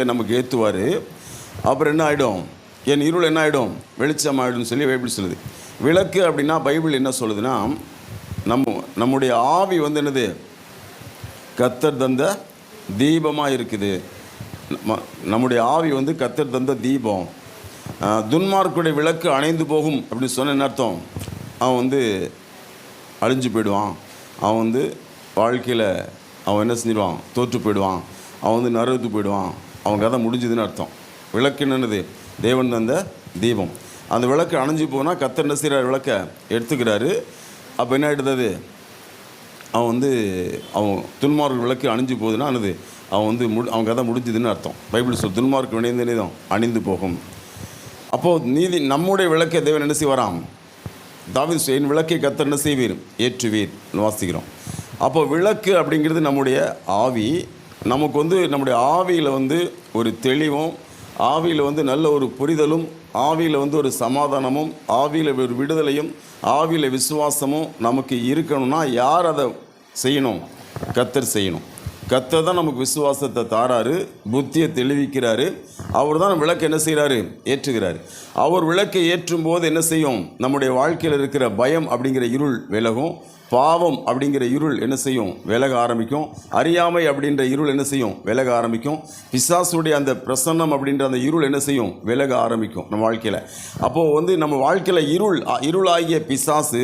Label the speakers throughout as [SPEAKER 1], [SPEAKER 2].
[SPEAKER 1] நமக்கு ஏற்றுவார். அப்புறம் என்ன ஆகிடும், என் இருள் என்ன ஆகிடும், வெளிச்சம் ஆகிடும்னு சொல்லி பைபிள் சொல்லுது. விளக்கு அப்படின்னா பைபிள் என்ன சொல்லுதுன்னா, நம்முடைய ஆவி வந்து என்னது, கர்த்தர் தந்த தீபமாக இருக்குது. நம்முடைய ஆவி வந்து கர்த்தர் தந்த தீபம். துன்மார்க்குடைய விளக்கு அணைந்து போகும் அப்படின்னு சொன்ன என்ன அர்த்தம், அவன் வந்து அழிஞ்சு போயிடுவான், அவன் வந்து வாழ்க்கையில் அவன் என்ன செஞ்சிடுவான், தோற்று போயிடுவான், அவன் வந்து நரகத்துக்கு போயிடுவான், அவன் கதை முடிஞ்சுதுன்னு அர்த்தம். விளக்கு என்னது, தேவன் தந்த தீபம். அந்த விளக்கு அணைஞ்சு போனால் கர்த்தர் என்ன செய்கிறார், விளக்கை எடுத்துக்கிறாரு. அப்போ என்ன ஆகிடுது, அவன் வந்து அவன் துன்மார்க்கு விளக்கு அணிஞ்சு போகுதுன்னா அணுது அவன் வந்து அவன் கதை முடிஞ்சுதுன்னு அர்த்தம். பைபிள் சொல் துன்மார்க்கு வினைந்த நீதம் அணிந்து போகும். அப்போது நீதி நம்முடைய விளக்கை தேவன் என்ன செய்வாராம், தாவீது என் விளக்கை கர்த்தர் என்ன செய்வீர், ஏற்றுவீர் வாசிக்கிறோம். அப்போ விளக்கு அப்படிங்கிறது நம்முடைய ஆவி. நமக்கு வந்து நம்முடைய ஆவியில் வந்து ஒரு தெளிவும், ஆவியில் வந்து நல்ல ஒரு புரிதலும், ஆவியில் வந்து ஒரு சமாதானமும், ஆவியில் ஒரு விடுதலையும், ஆவியில் விசுவாசமும் நமக்கு இருக்கணும்னா யார் அதை செய்யணும், கர்த்தர் செய்யணும். கர்த்தர் தான் நமக்கு விசுவாசத்தை தாராரு, புத்தியை தெளிவிக்கிறாரு. அவர் தான் விளக்கு என்ன செய்கிறாரு, ஏற்றுகிறாரு. அவர் விளக்கை ஏற்றும் போது என்ன செய்யும், நம்முடைய வாழ்க்கையில் இருக்கிற பயம் அப்படிங்கிற இருள் விலகும், பாவம் அப்படிங்கிற இருள் என்ன செய்யும், விலக ஆரம்பிக்கும். அறியாமை அப்படின்ற இருள் என்ன செய்யும், விலக ஆரம்பிக்கும். பிசாசுடைய அந்த பிரசன்னம் அப்படின்ற அந்த இருள் என்ன செய்யும், விலக ஆரம்பிக்கும் நம்ம வாழ்க்கையில். அப்போது வந்து நம்ம வாழ்க்கையில் இருளாகிய பிசாசு,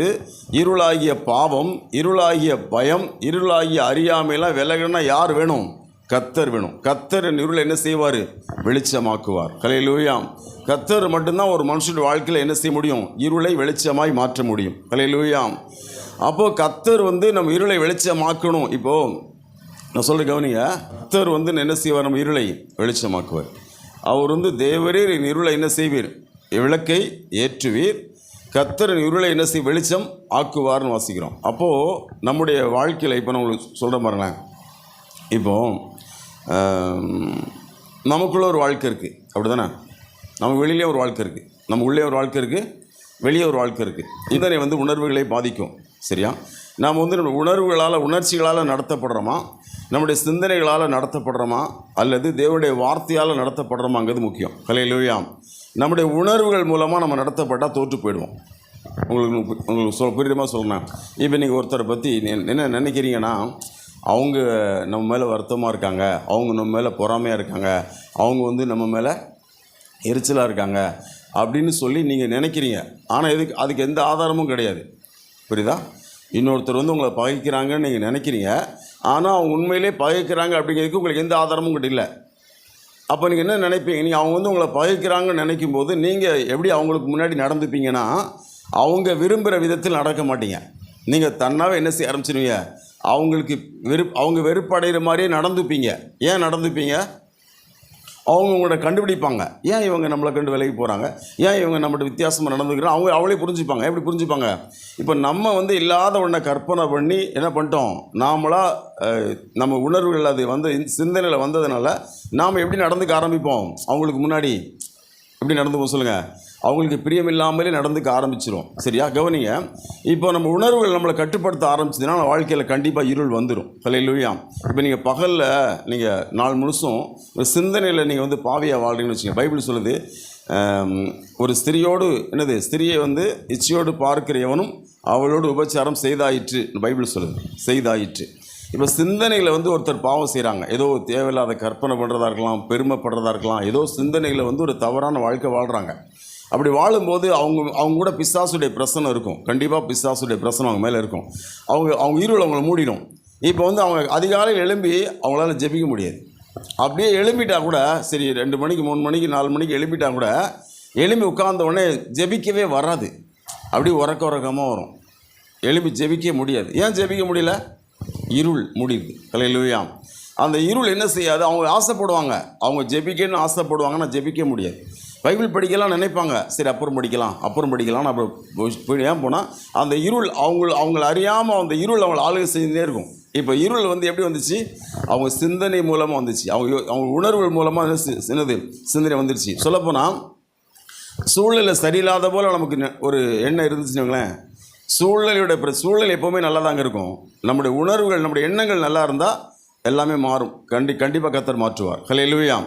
[SPEAKER 1] இருளாகிய பாவம், இருளாகிய பயம், இருளாகிய அறியாமையெல்லாம் விலகணும்னா யார் வேணும், கர்த்தர் வேணும். கர்த்தர் இருளை என்ன செய்வார், வெளிச்சமாக்குவார். ஹல்லேலூயா. கர்த்தர் மட்டும்தான் ஒரு மனுஷனுடைய வாழ்க்கையில் என்ன செய்ய முடியும், இருளை வெளிச்சமாய் மாற்ற முடியும். ஹல்லேலூயா. அப்போது கர்த்தர் வந்து நம்ம இருளை வெளிச்சமாக்கணும். இப்போது நான் சொல்கிற கவனிங்க, கர்த்தர் வந்து என்ன செய்வார், நம்ம இருளை வெளிச்சமாக்குவார். அவர் வந்து தேவரீர் என் இருளை என்ன செய்வீர், விளக்கை ஏற்றுவீர், கர்த்தர் இருளை என்ன செய் வெளிச்சம் ஆக்குவார்னு வாசிக்கிறோம். அப்போது நம்முடைய வாழ்க்கையில் இப்போ நான் உங்களுக்கு சொல்கிற பாருங்களேன், இப்போது நமக்குள்ளே ஒரு வாழ்க்கை இருக்குது, அப்படி தானே, நம்ம வெளியிலே ஒரு வாழ்க்கை இருக்குது, நம்ம உள்ளே ஒரு வாழ்க்கை இருக்குது, வெளியே ஒரு வாழ்க்கை இருக்குது. இதனை வந்து உணர்வுகளை பாதிக்கும். சரியா, நாம் வந்து நம்ம உணர்வுகளால், உணர்ச்சிகளால் நடத்தப்படுறோமா, நம்முடைய சிந்தனைகளால் நடத்தப்படுறோமா, அல்லது தேவனுடைய வார்த்தையால் நடத்தப்படுறோமாங்கிறது முக்கியம். ஹல்லேலூயா. நம்முடைய உணர்வுகள் மூலமாக நம்ம நடத்தப்பட்டால் தோற்று போயிடுவோம். உங்களுக்கு புரியுமா சொல்கிறேன். இப்போ நீங்கள் ஒருத்தரை பற்றி என்ன நினைக்கிறீங்கன்னா, அவங்க நம்ம மேலே வருத்தமாக இருக்காங்க, அவங்க நம்ம மேலே பொறாமையாக இருக்காங்க, அவங்க வந்து நம்ம மேலே எரிச்சலாக இருக்காங்க அப்படின்னு சொல்லி நீங்கள் நினைக்கிறீங்க. ஆனால் அதுக்கு எந்த ஆதாரமும் கிடையாது. புரியுதா? இன்னொருத்தர் வந்து உங்களை பகைக்கிறாங்கன்னு நீங்கள் நினைக்கிறீங்க, ஆனால் அவங்க உண்மையிலே பகைக்கிறாங்க அப்படிங்கிறதுக்கு உங்களுக்கு எந்த ஆதாரமும் கிட்ட இல்லை. அப்போ நீங்கள் என்ன நினைப்பீங்க, நீங்கள் அவங்க வந்து உங்களை பகைக்கிறாங்கன்னு நினைக்கும் போது நீங்கள் எப்படி அவங்களுக்கு முன்னாடி நடந்துப்பீங்கன்னா, அவங்க விரும்புகிற விதத்தில் நடக்க மாட்டீங்க. நீங்கள் தன்னாவே என்ன செய்ய ஆரம்பிச்சிடுவீங்க, அவங்களுக்கு அவங்க வெறுப்படைகிற மாதிரியே நடந்துப்பீங்க. ஏன் நடந்துப்பீங்க, அவங்க உங்களோட கண்டுபிடிப்பாங்க, ஏன் இவங்க நம்மளை கண்டு விலகி போகிறாங்க, ஏன் இவங்க நம்மளோட வித்தியாசமாக நடந்துக்கிறோம், அவளே புரிஞ்சுப்பாங்க. எப்படி புரிஞ்சுப்பாங்க, இப்போ நம்ம வந்து இல்லாத ஒன்றை கற்பனை பண்ணி என்ன பண்ணிட்டோம், நாமளாக நம்ம உணர்வுகள் அது வந்து சிந்தனையில் வந்ததுனால நாம் எப்படி நடந்துக்க ஆரம்பிப்போம், அவங்களுக்கு முன்னாடி எப்படி நடந்துப்போம் சொல்லுங்கள், அவங்களுக்கு பிரியமில்லாமலே நடந்துக்க ஆரம்பிச்சிடும். சரியா, கவனிங்க. இப்போ நம்ம உணர்வுகள் நம்மளை கட்டுப்படுத்த ஆரம்பிச்சதுன்னா வாழ்க்கையில் கண்டிப்பாக இருள் வந்துடும். ஹல்லேலூயா. இப்போ நீங்கள் பகலில் நீங்கள் நாள் முழுசும் ஒரு சிந்தனையில் நீங்கள் வந்து பாவியாக வாழ்றீங்கன்னு வச்சுக்கோங்க. பைபிள் சொல்லுது, ஒரு ஸ்திரியோடு என்னது, ஸ்திரியை வந்து இச்சையோடு பார்க்கிற எவனும் அவளோடு உபச்சாரம் செய்தாயிற்று பைபிள் சொல்லுது, செய்தாயிற்று. இப்போ சிந்தனையில் வந்து ஒருத்தர் பாவம் செய்கிறாங்க, ஏதோ தேவையில்லாத கற்பனை பண்ணுறதா இருக்கலாம், பெருமைப்படுறதா இருக்கலாம், ஏதோ சிந்தனையில் வந்து ஒரு தவறான வாழ்க்கை வாழ்கிறாங்க. அப்படி வாழும்போது அவங்க கூட பிசாசுடைய பிரசனம் இருக்கும். கண்டிப்பாக பிசாசுடைய பிரசனம் அவங்க மேலே இருக்கும். அவங்க இருள் அவங்கள மூடிடும். இப்போ வந்து அவங்க அதிகாலையில் எழும்பி அவங்களால ஜெபிக்க முடியாது. அப்படியே எழும்பிட்டால் கூட சரி, 2 மணிக்கு 3 மணிக்கு 4 மணிக்கு எழும்பிட்டால் கூட எழும்பி உட்கார்ந்த உடனே ஜெபிக்கவே வராது. அப்படியே உறக்கமாக வரும், எழும்பி ஜெபிக்க முடியாது. ஏன் ஜெபிக்க முடியல, இருள் மூடிடுது. ஹல்லேலூயா. அந்த இருள் என்ன செய்யாது, அவங்க ஆசைப்படுவாங்க, அவங்க ஜெபிக்கணும்னு ஆசைப்படுவாங்கன்னா ஜெபிக்க முடியாது. பைபிள் படிக்கலாம் நினைப்பாங்க, சரி அப்புறம் படிக்கலாம் அப்புறம் ஏன் போனால் அந்த இருள் அவங்கள அறியாமல் அந்த இருள் அவங்கள ஆளுகை செஞ்சுட்டே இருக்கும். இப்போ இருள் வந்து எப்படி வந்துச்சு, அவங்க சிந்தனை மூலமாக வந்துச்சு, அவங்க உணர்வுகள் மூலமாக சிந்தனை வந்துருச்சு. சொல்லப்போனால் சூழ்நிலை சரியில்லாத போல் நமக்கு ஒரு எண்ணம் இருந்துச்சுன்னு சூழ்நிலை எப்போவுமே நல்லா தாங்க இருக்கும். நம்முடைய உணர்வுகள், நம்முடைய எண்ணங்கள் நல்லா இருந்தால் எல்லாமே மாறும். கண்டிப்பாக கர்த்தர் மாற்றுவார். ஹல்லேலூயா.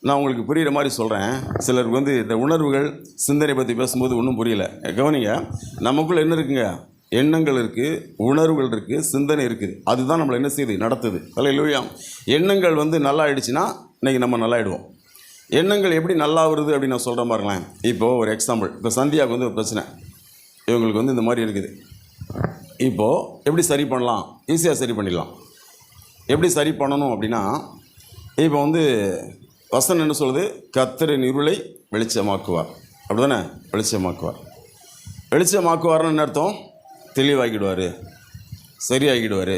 [SPEAKER 1] நான் உங்களுக்கு புரிகிற மாதிரி சொல்கிறேன். சிலருக்கு வந்து இந்த உணர்வுகள் சிந்தனை பற்றி பேசும்போது ஒன்றும் புரியல. கவனிங்க, நமக்குள்ளே என்ன இருக்குங்க? எண்ணங்கள் இருக்குது, உணர்வுகள் இருக்குது, சிந்தனை இருக்குது. அதுதான் நம்மளை என்ன செய்யுது? நடத்துது. அல்லேலூயா. எண்ணங்கள் வந்து நல்லா ஆயிடுச்சுன்னா இன்றைக்கி நம்ம நல்லாயிடுவோம். எண்ணங்கள் எப்படி நல்லா வருது அப்படின்னு நான் சொல்கிறேன் பாருங்களேன். இப்போது ஒரு எக்ஸாம்பிள், இப்போ சந்தியாவுக்கு வந்து ஒரு பிரச்சனை, இவங்களுக்கு வந்து இந்த மாதிரி இருக்குது. இப்போது எப்படி சரி பண்ணலாம்? ஈஸியாக சரி பண்ணிடலாம். எப்படி சரி பண்ணணும் அப்படின்னா, இப்போ வந்து வசனம் என்ன சொல்லுது? கர்த்தரின் இருளை வெளிச்சமாக்குவார். அப்படி தானே? வெளிச்சமாக்குவார். வெளிச்சமாக்குவார்னு என்ன அர்த்தம்? தெளிவாக்கிடுவார், சரியாகிடுவார்,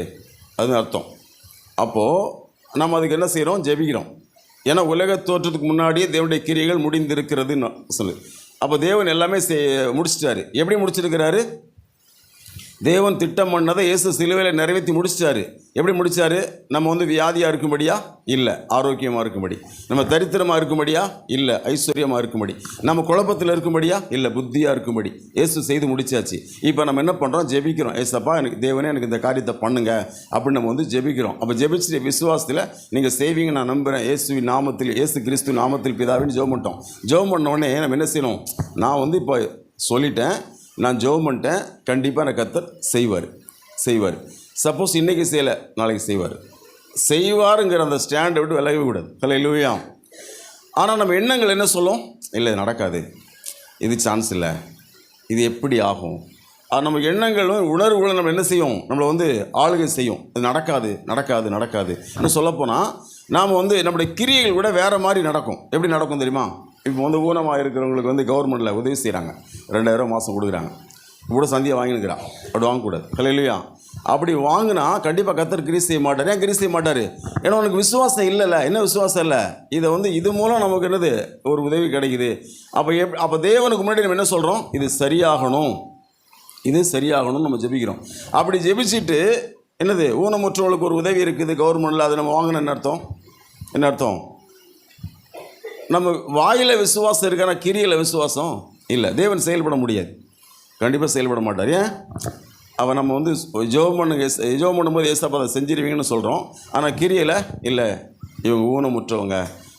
[SPEAKER 1] அதுன்னு அர்த்தம். அப்போது நம்ம அதுக்கு என்ன செய்கிறோம்? ஜெபிக்கிறோம். ஏன்னா உலக தோற்றத்துக்கு முன்னாடியே தேவனுடைய கிரியைகள் முடிந்திருக்கிறதுன்னு சொல்லு. அப்போ தேவன் எல்லாமே முடிச்சிட்டாரு. எப்படி முடிச்சிருக்கிறாரு? தேவன் திட்டம் பண்ணதை இயேசு சிலுவையில் நிறைவேற்றி முடிச்சிட்டாரு. எப்படி முடித்தார்? நம்ம வந்து வியாதியாக இருக்கும்படியா? இல்லை. ஆரோக்கியமாக இருக்கும்படி. நம்ம தரித்திரமாக இருக்கும்படியா? இல்லை. ஐஸ்வர்யமாக இருக்கும்படி. நம்ம குழப்பத்தில் இருக்கும்படியா? இல்லை. புத்தியாக இருக்கும்படி இயேசு செய்து முடிச்சாச்சு. இப்போ நம்ம என்ன பண்ணுறோம்? ஜெபிக்கிறோம். ஏசப்பா, எனக்கு தேவனே எனக்கு இந்த காரியத்தை பண்ணுங்க அப்படின்னு நம்ம வந்து ஜெபிக்கிறோம். அப்போ ஜெபிச்சு விசுவாசத்தில் நீங்கள் செய்வீங்க நான் நம்புகிறேன். இயேசுவின் நாமத்தில், இயேசு கிறிஸ்து நாமத்தில் பிதாவின்னு ஜெபம் பண்ணிட்டோம். ஜெபம் பண்ண உடனே நம்ம என்ன செய்யணும்? நான் வந்து இப்போ சொல்லிட்டேன், நான் ஜெபம் பண்ணிட்டேன், கண்டிப்பாக எனக்கு கர்த்தர் செய்வார். சப்போஸ் இன்றைக்கி செய்யலை, நாளைக்கு செய்வாருங்கிற அந்த ஸ்டாண்டை விட்டு விலகவே கூடாது. அல்லேலூயா. ஆனால் நம்ம எண்ணங்கள் என்ன சொல்லும்? இல்லை, இது நடக்காது, இது சான்ஸ் இல்லை, இது எப்படி ஆகும்? நம்ம எண்ணங்களும் உணர்வுகளும் நம்ம என்ன செய்யும்? நம்மளை வந்து ஆளுகை செய்யும். இது நடக்காது. இன்னும் சொல்லப்போனால் நாம் வந்து நம்முடைய கிரியைகள் கூட வேறு மாதிரி நடக்கும். எப்படி நடக்கும் தெரியுமா? இப்போ வந்து ஊனமாக இருக்கிறவங்களுக்கு வந்து கவர்மெண்ட்டில் உதவி செய்கிறாங்க, 2000 மாதம் கொடுக்குறாங்க. கூட சந்தியாக வாங்கினுக்கிறான், அப்படி வாங்கக்கூடாது. இல்லையா? அப்படி வாங்கினா கண்டிப்பாக கர்த்தர் கிரியை செய்ய மாட்டார். ஏன் கிரியை செய்ய மாட்டார்? ஏன்னா உனக்கு விசுவாசம் இல்லைல்ல. என்ன விசுவாசம் இல்லை? இதை வந்து இது மூலம் நமக்கு என்னது? ஒரு உதவி கிடைக்குது. அப்போ தேவனுக்கு முன்னாடி நம்ம என்ன சொல்கிறோம்? இது சரியாகணும் நம்ம ஜெபிக்கிறோம். அப்படி ஜெபிச்சுட்டு என்னது? ஊனமுற்றவங்களுக்கு ஒரு உதவி இருக்குது கவர்மெண்ட்டில், அதை நம்ம வாங்கின என்ன அர்த்தம்? நம்ம வாயில் விசுவாசம் இருக்கான கிரியில் விசுவாசம் இல்லை. தேவன் செயல்பட முடியாது, கண்டிப்பாக செயல்பட மாட்டார். ஏன்? அவன் நம்ம வந்து ஜெபம் பண்ணும்போது ஏசப்பா அதை செஞ்சிருவீங்கன்னு சொல்கிறோம். ஆனால் கிரியில் இல்லை, இவங்க ஊனமுற்றவங்க,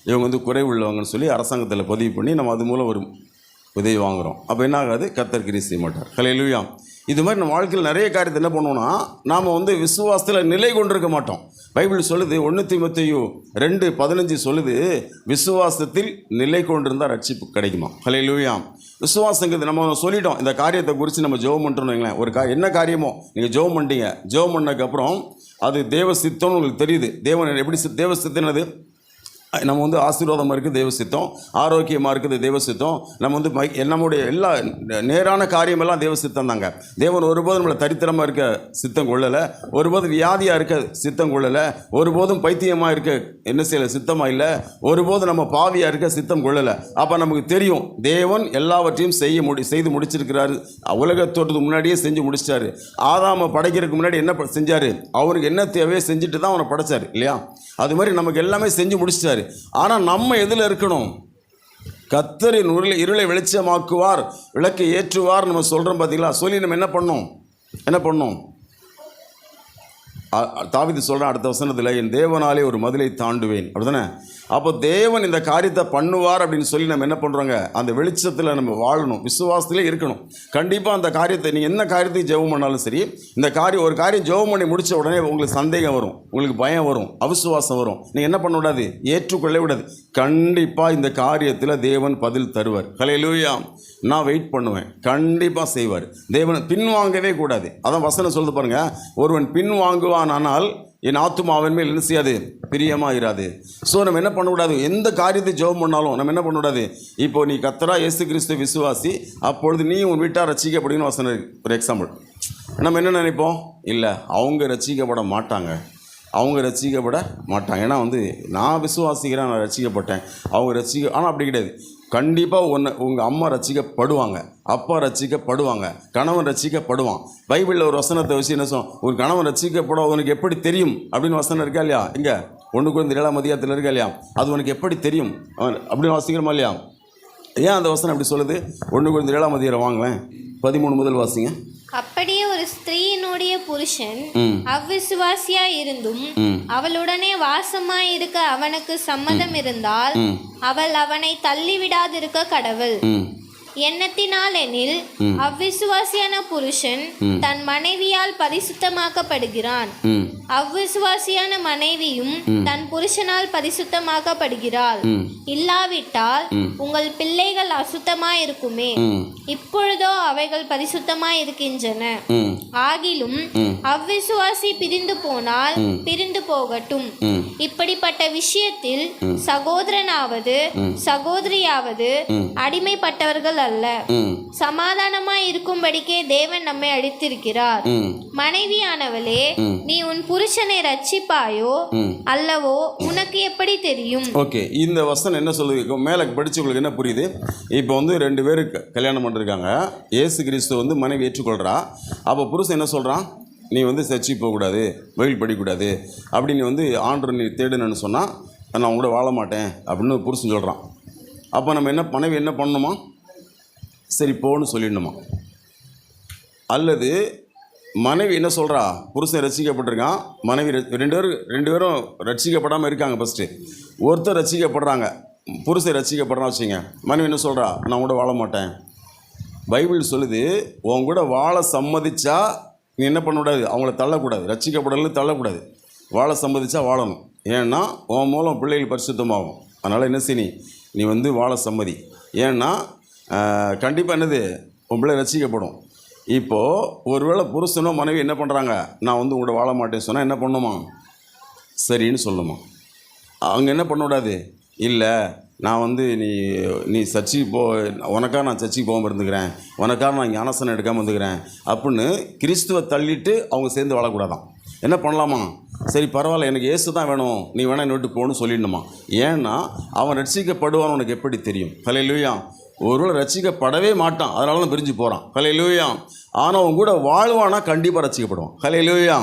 [SPEAKER 1] இவங்க வந்து குறைவுள்ளவங்கன்னு சொல்லி அரசாங்கத்தில் பதிவு பண்ணி நம்ம அது மூலம் ஒரு உதவி வாங்குகிறோம். அப்போ என்ன ஆகாது? கர்த்தர் கிரியை செய்ய மாட்டார். அல்லேலூயா. இது மாதிரி நம்ம வாழ்க்கையில் நிறைய காரியத்தை என்ன பண்ணுவோம்னா, நாம் வந்து விசுவாசத்தில் நிலை கொண்டிருக்க மாட்டோம். பைபிள் சொல்லுது, 1 தீமோத்தேயு 2:15 சொல்லுது, விசுவாசத்தில் நிலை கொண்டிருந்தால் ரட்சிப்பு கிடைக்குமா. அல்லேலூயா. விசுவாசங்கிறது நம்ம சொல்லிட்டோம். இந்த காரியத்தை குறித்து நம்ம ஜெபம் பண்ணுறோம்னு வைங்களேன். ஒரு என்ன காரியமோ நீங்கள் ஜெபம் பண்ணிட்டீங்க. ஜெபம் பண்ணதுக்கப்புறம் அது தேவ சித்தம்னு உங்களுக்கு தெரியுது. தேவன் எப்படி தேவ சித்தம் என்னது? நம்ம வந்து ஆசீர்வாதமாக இருக்குது தேவ சித்தம், ஆரோக்கியமாக இருக்குது தேவ சித்தம், நம்ம வந்து நம்முடைய எல்லா நேரான காரியமெல்லாம் தேவ சித்தம் தாங்க. தேவன் ஒருபோதும் நம்மளை தரித்திரமாக இருக்க சித்தம் கொள்ளலை, ஒருபோதும் வியாதியாக இருக்க சித்தம் கொள்ளலை, ஒருபோதும் பைத்தியமாக இருக்க என்ன செய்யலை சித்தமாக இல்லை, ஒருபோதும் நம்ம பாவியாக இருக்க சித்தம் கொள்ளலை. அப்போ நமக்கு தெரியும் தேவன் எல்லாவற்றையும் செய்து முடிச்சிருக்கிறாரு. உலக தோற்றத்துக்கு முன்னாடியே செஞ்சு முடிச்சிட்டாரு. ஆதாமை படைக்கிறதுக்கு முன்னாடி என்ன செஞ்சார்? அவனுக்கு என்ன தேவையோ செஞ்சுட்டு தான் அவனை படைச்சார் இல்லையா? அது மாதிரி நமக்கு எல்லாமே செஞ்சு முடிச்சிட்டாரு. ஆனால் நம்ம எதில் இருக்கணும்? கர்த்தரின் இருளை வெளிச்சமாக்குவார், விளக்கை ஏற்றுவார் நம்ம சொல்கிறோம் பார்த்தீங்களா? சொல்லி நம்ம என்ன பண்ணோம்? தாவீது சொல்கிறான் அடுத்த வசனத்தில், என் தேவனாலே ஒரு மதிலை தாண்டுவேன். அப்படி தானே? அப்போ தேவன் இந்த காரியத்தை பண்ணுவார் அப்படின்னு சொல்லி நம்ம என்ன பண்ணுறோங்க? அந்த வெளிச்சத்தில் நம்ம வாழணும், விசுவாசத்திலே இருக்கணும். கண்டிப்பாக அந்த காரியத்தை நீங்கள் என்ன காரியத்தையும் ஜெபம் பண்ணாலும் சரி, இந்த ஒரு காரியம் ஜெபம் பண்ணி முடித்த உடனே உங்களுக்கு சந்தேகம் வரும், உங்களுக்கு பயம் வரும், அவிசுவாசம் வரும். நீங்கள் என்ன பண்ண விடாது? ஏற்றுக்கொள்ள விடாது. கண்டிப்பாக இந்த காரியத்தில் தேவன் பதில் தருவார். அல்லேலூயா. நான் வெயிட் பண்ணுவேன், கண்டிப்பாக செய்வார். தேவன் பின்வாங்கவே கூடாது. அதான் வசனம் சொல்லுது பாருங்க, ஒருவன் பின்வாங்குவான் ஆனால் என் ஆத்துமாவின் மேல் என்ன செய்யாது? பிரியமாக இராது. ஸோ நம்ம என்ன பண்ணக்கூடாது? எந்த காரியத்தை ஜெபம் பண்ணாலும் நம்ம என்ன பண்ணக்கூடாது? இப்போது நீ கர்த்தரா இயேசு கிறிஸ்து விசுவாசி, அப்பொழுது நீ உன் வீட்டார் ரட்சிக்கப்படுன்னு வசனம். ஒரு எக்ஸாம்பிள், நம்ம என்ன நினைப்போம்? இல்லை, அவங்க ரட்சிக்கப்பட மாட்டாங்க. ஏன்னா வந்து நான் விசுவாசிக்கிறேன், நான் ரட்சிக்கப்பட்டேன், அவங்க ஆனால் அப்படி கிடையாது. கண்டிப்பாக உங்கள் அம்மா ரட்சிக்கப்படுவாங்க, அப்பா ரட்சிக்கப்படுவாங்க, கணவன் ரட்சிக்கப்படுவான். பைபிளில் ஒரு வசனத்தை வச்சு என்ன சொல்லும்? ஒரு கணவன் ரட்சிக்கப்படும் உனக்கு எப்படி தெரியும் அப்படின்னு வசனம் இருக்கா இல்லையா? இங்கே 1 Corinthians 7 இருக்கா இல்லையா? அது உனக்கு எப்படி தெரியும் அப்படின்னு வாசிக்கிறோமா இல்லையா? ஏன் அந்த வசனம் அப்படி சொல்லுது? 1 Corinthians 7 வாங்களேன், 13 முதல் வாசிங்க.
[SPEAKER 2] அப்படியே ஒரு ஸ்திரீ ஸ்திரீயினுடைய புருஷன் அவ்விசுவாசியா இருந்தும் அவளுடனே வாசமாய் இருக்க அவனுக்கு சம்மதம் இருந்தால் அவள் அவனை தள்ளிவிடாதிருக்க கடவுள். எண்ணத்தினால் எனில் அவ்விசுவாசியான புருஷன் தன் மனைவியால் பரிசுத்தமாக்கப்படுகிறான், அவ்விசுவாசியான மனைவியும் தன் புருஷனால் பரிசுத்தமாக்கப்படுகிறாள். இல்லாவிட்டால் உங்கள் பிள்ளைகள் அசுத்தமாயிருக்குமே, இப்பொழுதோ அவைகள் பரிசுத்தமாயிருக்கின்றன. ஆகிலும் அவ்விசுவாசி பிரிந்து போனால் பிரிந்து போகட்டும். இப்படிப்பட்ட விஷயத்தில் சகோதரனாவது சகோதரியாவது அடிமைப்பட்டவர்கள் அல்ல, சமாதானமாய் இருக்கும்படிக்கே தேவன் நம்மை அழைத்திருக்கிறார். மனைவியானவளே, நீ உன் புருஷனை ரட்சிப்பாயோ அல்லவோ உனக்கு எப்படி தெரியும்?
[SPEAKER 1] ஓகே, இந்த வசனம் என்ன சொல்லுது? மேலே படிச்சு உங்களுக்கு என்ன புரியுது? இப்போ வந்து 2 பேர் கல்யாணம் பண்ணிருக்காங்க. இயேசு கிறிஸ்து வந்து மனைவி ஏற்றுக்கொள்கிறா. அப்போ புருஷன் என்ன சொல்கிறான்? நீ வந்து சர்ச்சைக்கு போகக்கூடாது, பைபிள் படிக்கக்கூடாது, அப்படி நீ வந்து ஆண்டவர் நீ தேடுன்னு சொன்னால் நான் கூட வாழ மாட்டேன் அப்படின்னு புருஷன் சொல்கிறான். அப்போ நம்ம மனைவி என்ன பண்ணணுமா? சரி போன்னு சொல்லிடணுமா? அல்லது மனைவி என்ன சொல்கிறா? புருஷன் ரசிக்கப்பட்டிருக்கான், மனைவி 2 பேரும் ரசிக்கப்படாமல் இருக்காங்க. ஃபஸ்ட்டு ஒருத்தர் ரசிக்கப்படுறாங்க, புருஷன் ரசிக்கப்படுறான் வச்சுங்க. மனைவி என்ன சொல்கிறா? நான் கூட வாழ மாட்டேன். பைபிள் சொல்லுது, உன் கூட வாழ சம்மதிச்சா நீ என்ன பண்ணக்கூடாது? அவங்கள தள்ளக்கூடாது, ரசிக்கப்படலன்னு தள்ளக்கூடாது. வாழ சம்மதிச்சா வாழணும். ஏன்னா உன் மூலம் பிள்ளைகள் பரிசுத்தமாகும். அதனால் என்ன செய்ய, நீ வந்து வாழ சம்மதி. ஏன்னா கண்டிப்பாக என்னது, உன் பிள்ளை ரசிக்கப்படும். இப்போது ஒருவேளை புருஷனோ மனைவி என்ன பண்ணுறாங்க? நான் வந்து உங்களோட வாழ மாட்டேன்னு சொன்னால் என்ன பண்ணுமா? சரின்னு சொல்லணுமா? அவங்க என்ன பண்ணக்கூடாது? இல்லை நான் வந்து நீ சர்ச்சைக்கு உனக்காக நான் சர்ச்சைக்கு போகாமல் இருந்துக்கிறேன், உனக்காக நான் ஞானசனம் எடுக்காமல் இருந்துக்கிறேன் அப்படின்னு கிறிஸ்துவை தள்ளிட்டு அவங்க சேர்ந்து வாழக்கூடாதான். என்ன பண்ணலாமா? சரி பரவாயில்ல, எனக்கு இயேசு தான் வேணும், நீ வேணா என்னை விட்டு போகணும்னு சொல்லிடணுமா? ஏன்னா அவன் ரட்சிக்கப்படுவான்னு உனக்கு எப்படி தெரியும்? ஹல்லேலூயா. ஒருவேளை ரட்சிக்கப்படவே மாட்டான், அதனால தான் பிரிஞ்சு போகிறான். ஹல்லேலூயா. ஆனால் அவன் கூட வாழ்வானா கண்டிப்பாக ரட்சிக்கப்படுவான். ஹல்லேலூயா.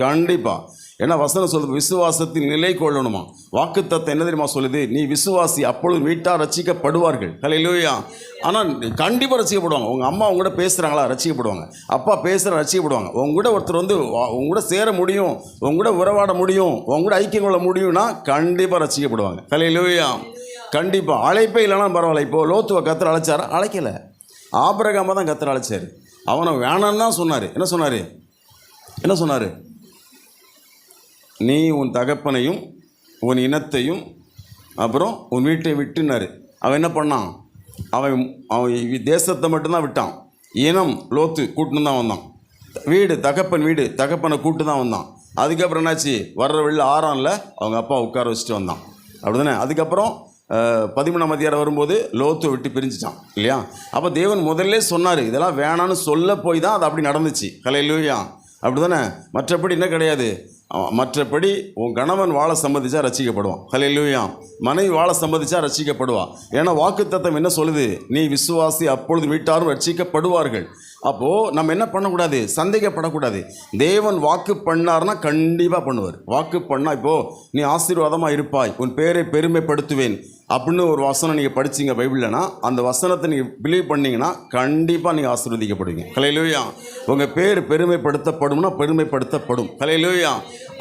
[SPEAKER 1] கண்டிப்பாக. ஏன்னா வசனம் சொல்லுது, விசுவாசத்தில் நிலை கொள்ளணுமா. வாக்குத்தத்தம் என்ன தெரியுமா சொல்லுது? நீ விசுவாசி, அப்பொழுது வீட்டார் ரட்சிக்கப்படுவார்கள். ஹல்லேலூயா. ஆனால் கண்டிப்பாக ரட்சிக்கப்படுவாங்க. உங்கள் அம்மா அவங்க கூட பேசுகிறாங்களா? ரட்சிக்கப்படுவாங்க. அப்பா பேசுகிற ரட்சிக்கப்படுவாங்க. உங்க கூட ஒருத்தர் வந்து உங்க கூட சேர முடியும், உங்க கூட உறவாட முடியும், உங்க கூட ஐக்கியம் கொள்ள முடியும்னா கண்டிப்பாக ரட்சிக்கப்படுவாங்க. ஹல்லேலூயா. கண்டிப்பாக. அழைப்பே இல்லைனா பரவாயில்ல. இப்போது லோத்துவை கர்த்தர் அழைச்சாரா? அழைக்கலை. ஆபிரகாமை தான் கர்த்தர் அழைச்சார். அவனை வேணான்னு தான் சொன்னார். என்ன சொன்னார்? நீ உன் தகப்பனையும் உன் இனத்தையும் அப்புறம் உன் வீட்டை விட்டுனார். அவன் என்ன பண்ணான்? அவன் தேசத்தை மட்டும்தான் விட்டான். இனம் லோத்து கூட்டுன்னு தான் வந்தான். தகப்பன் வீடு தகப்பனை கூட்டு தான் வந்தான். அதுக்கப்புறம் என்னாச்சு? வர்ற வெளில ஆறான்ல அவங்க அப்பா உட்கார வச்சுட்டு வந்தான். அப்படி தானே? அதுக்கப்புறம் 13ஆம் அதிகாரம் வரும்போது லோத்து விட்டு பிரிஞ்சிட்டான் இல்லையா? அப்போ தேவன் முதல்ல சொன்னார், இதெல்லாம் வேணான்னு சொல்ல போய் தான் அது அப்படி நடந்துச்சு. ஹல்லேலூயா. அப்படி தானே? மற்றபடி என்ன கிடையாது. மற்றபடி உன் கணவன் வாழ சம்மதிச்சா ரட்சிக்கப்படுவான். ஹல்லேலூயா. மனைவி வாழ சம்மதிச்சா ரட்சிக்கப்படுவான். ஏன்னா வாக்குத்தத்தம் என்ன சொல்லுது? நீ விசுவாசி, அப்பொழுது வீட்டாரும் ரட்சிக்கப்படுவார்கள். அப்போது நம்ம என்ன பண்ணக்கூடாது? சந்தேகப்படக்கூடாது. தேவன் வாக்கு பண்ணார்னா கண்டிப்பாக பண்ணுவார். வாக்கு பண்ணால் இப்போது நீ ஆசீர்வாதமாக இருப்பாய், உன் பேரை பெருமைப்படுத்துவேன் அப்படின்னு ஒரு வசனம் நீங்கள் படிச்சிங்க பைபிள்லனா, அந்த வசனத்தை நீங்கள் பிலீவ் பண்ணிங்கன்னா கண்டிப்பாக நீங்கள் ஆசீர்வதிக்கப்படுவீங்க. ஹல்லேலூயா. உங்கள் பேர் பெருமைப்படுத்தப்படும்னா பெருமைப்படுத்தப்படும். ஹல்லேலூயா.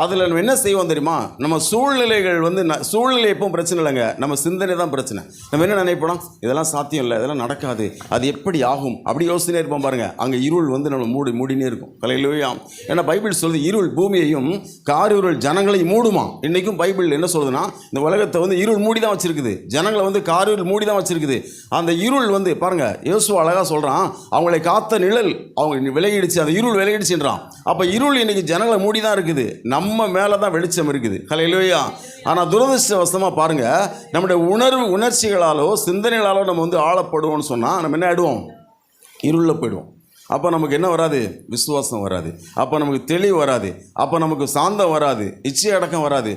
[SPEAKER 1] அதில் நம்ம என்ன செய்வோம் தெரியுமா? நம்ம சூழ்நிலைகள் வந்து சூழ்நிலை எப்பவும் பிரச்சனை இல்லைங்க, நம்ம சிந்தனை தான் பிரச்சனை. நம்ம என்ன நினைப்போம்? இதெல்லாம் சாத்தியம் இல்லை, இதெல்லாம் நடக்காது, அது எப்படி ஆகும் அப்படி யோசனை இருப்போம். பாருங்கள், அங்கே இருள் வந்து நம்ம மூடினே இருக்கும். ஹல்லேலூயா. ஏன்னா பைபிள் சொல்லுது, இருள் பூமியையும் காரிருள் ஜனங்களை மூடுமா. இன்றைக்கும் பைபிள் என்ன சொல்லுதுன்னா, இந்த உலகத்தை வந்து இருள் மூடி தான் வச்சிருக்குது, ஜனங்களை வந்து காரிருள் மூடி தான் வச்சிருக்குது. அந்த இருள் வந்து பாருங்கள், யோசுவா அழகாக சொல்கிறான், அவங்களை காத்த நிழல் அவங்க விலகிடுச்சு, அந்த இருள் விலகிடுச்சுன்றான். அப்போ இருள் இன்னைக்கு ஜனங்களை மூடி தான் இருக்குது, நம்ம மேலே தான் வெளிச்சம் இருக்குது. ஹல்லேலூயா. ஆனால் துரதிர்ஷ்டவசமாக பாருங்கள், நம்முடைய உணர்ச்சிகளாலோ சிந்தனைகளாலோ நம்ம வந்து ஆளப்படுவோம்னு சொன்னால் நம்ம என்ன ஆகிடுவோம்? இருளில் போயிடுவோம். அப்போ நமக்கு என்ன வராது? விசுவாசம் வராது. அப்போ நமக்கு தெளிவு வராது. அப்போ நமக்கு சாந்தம் வராது, இச்சை அடக்கம் வராது.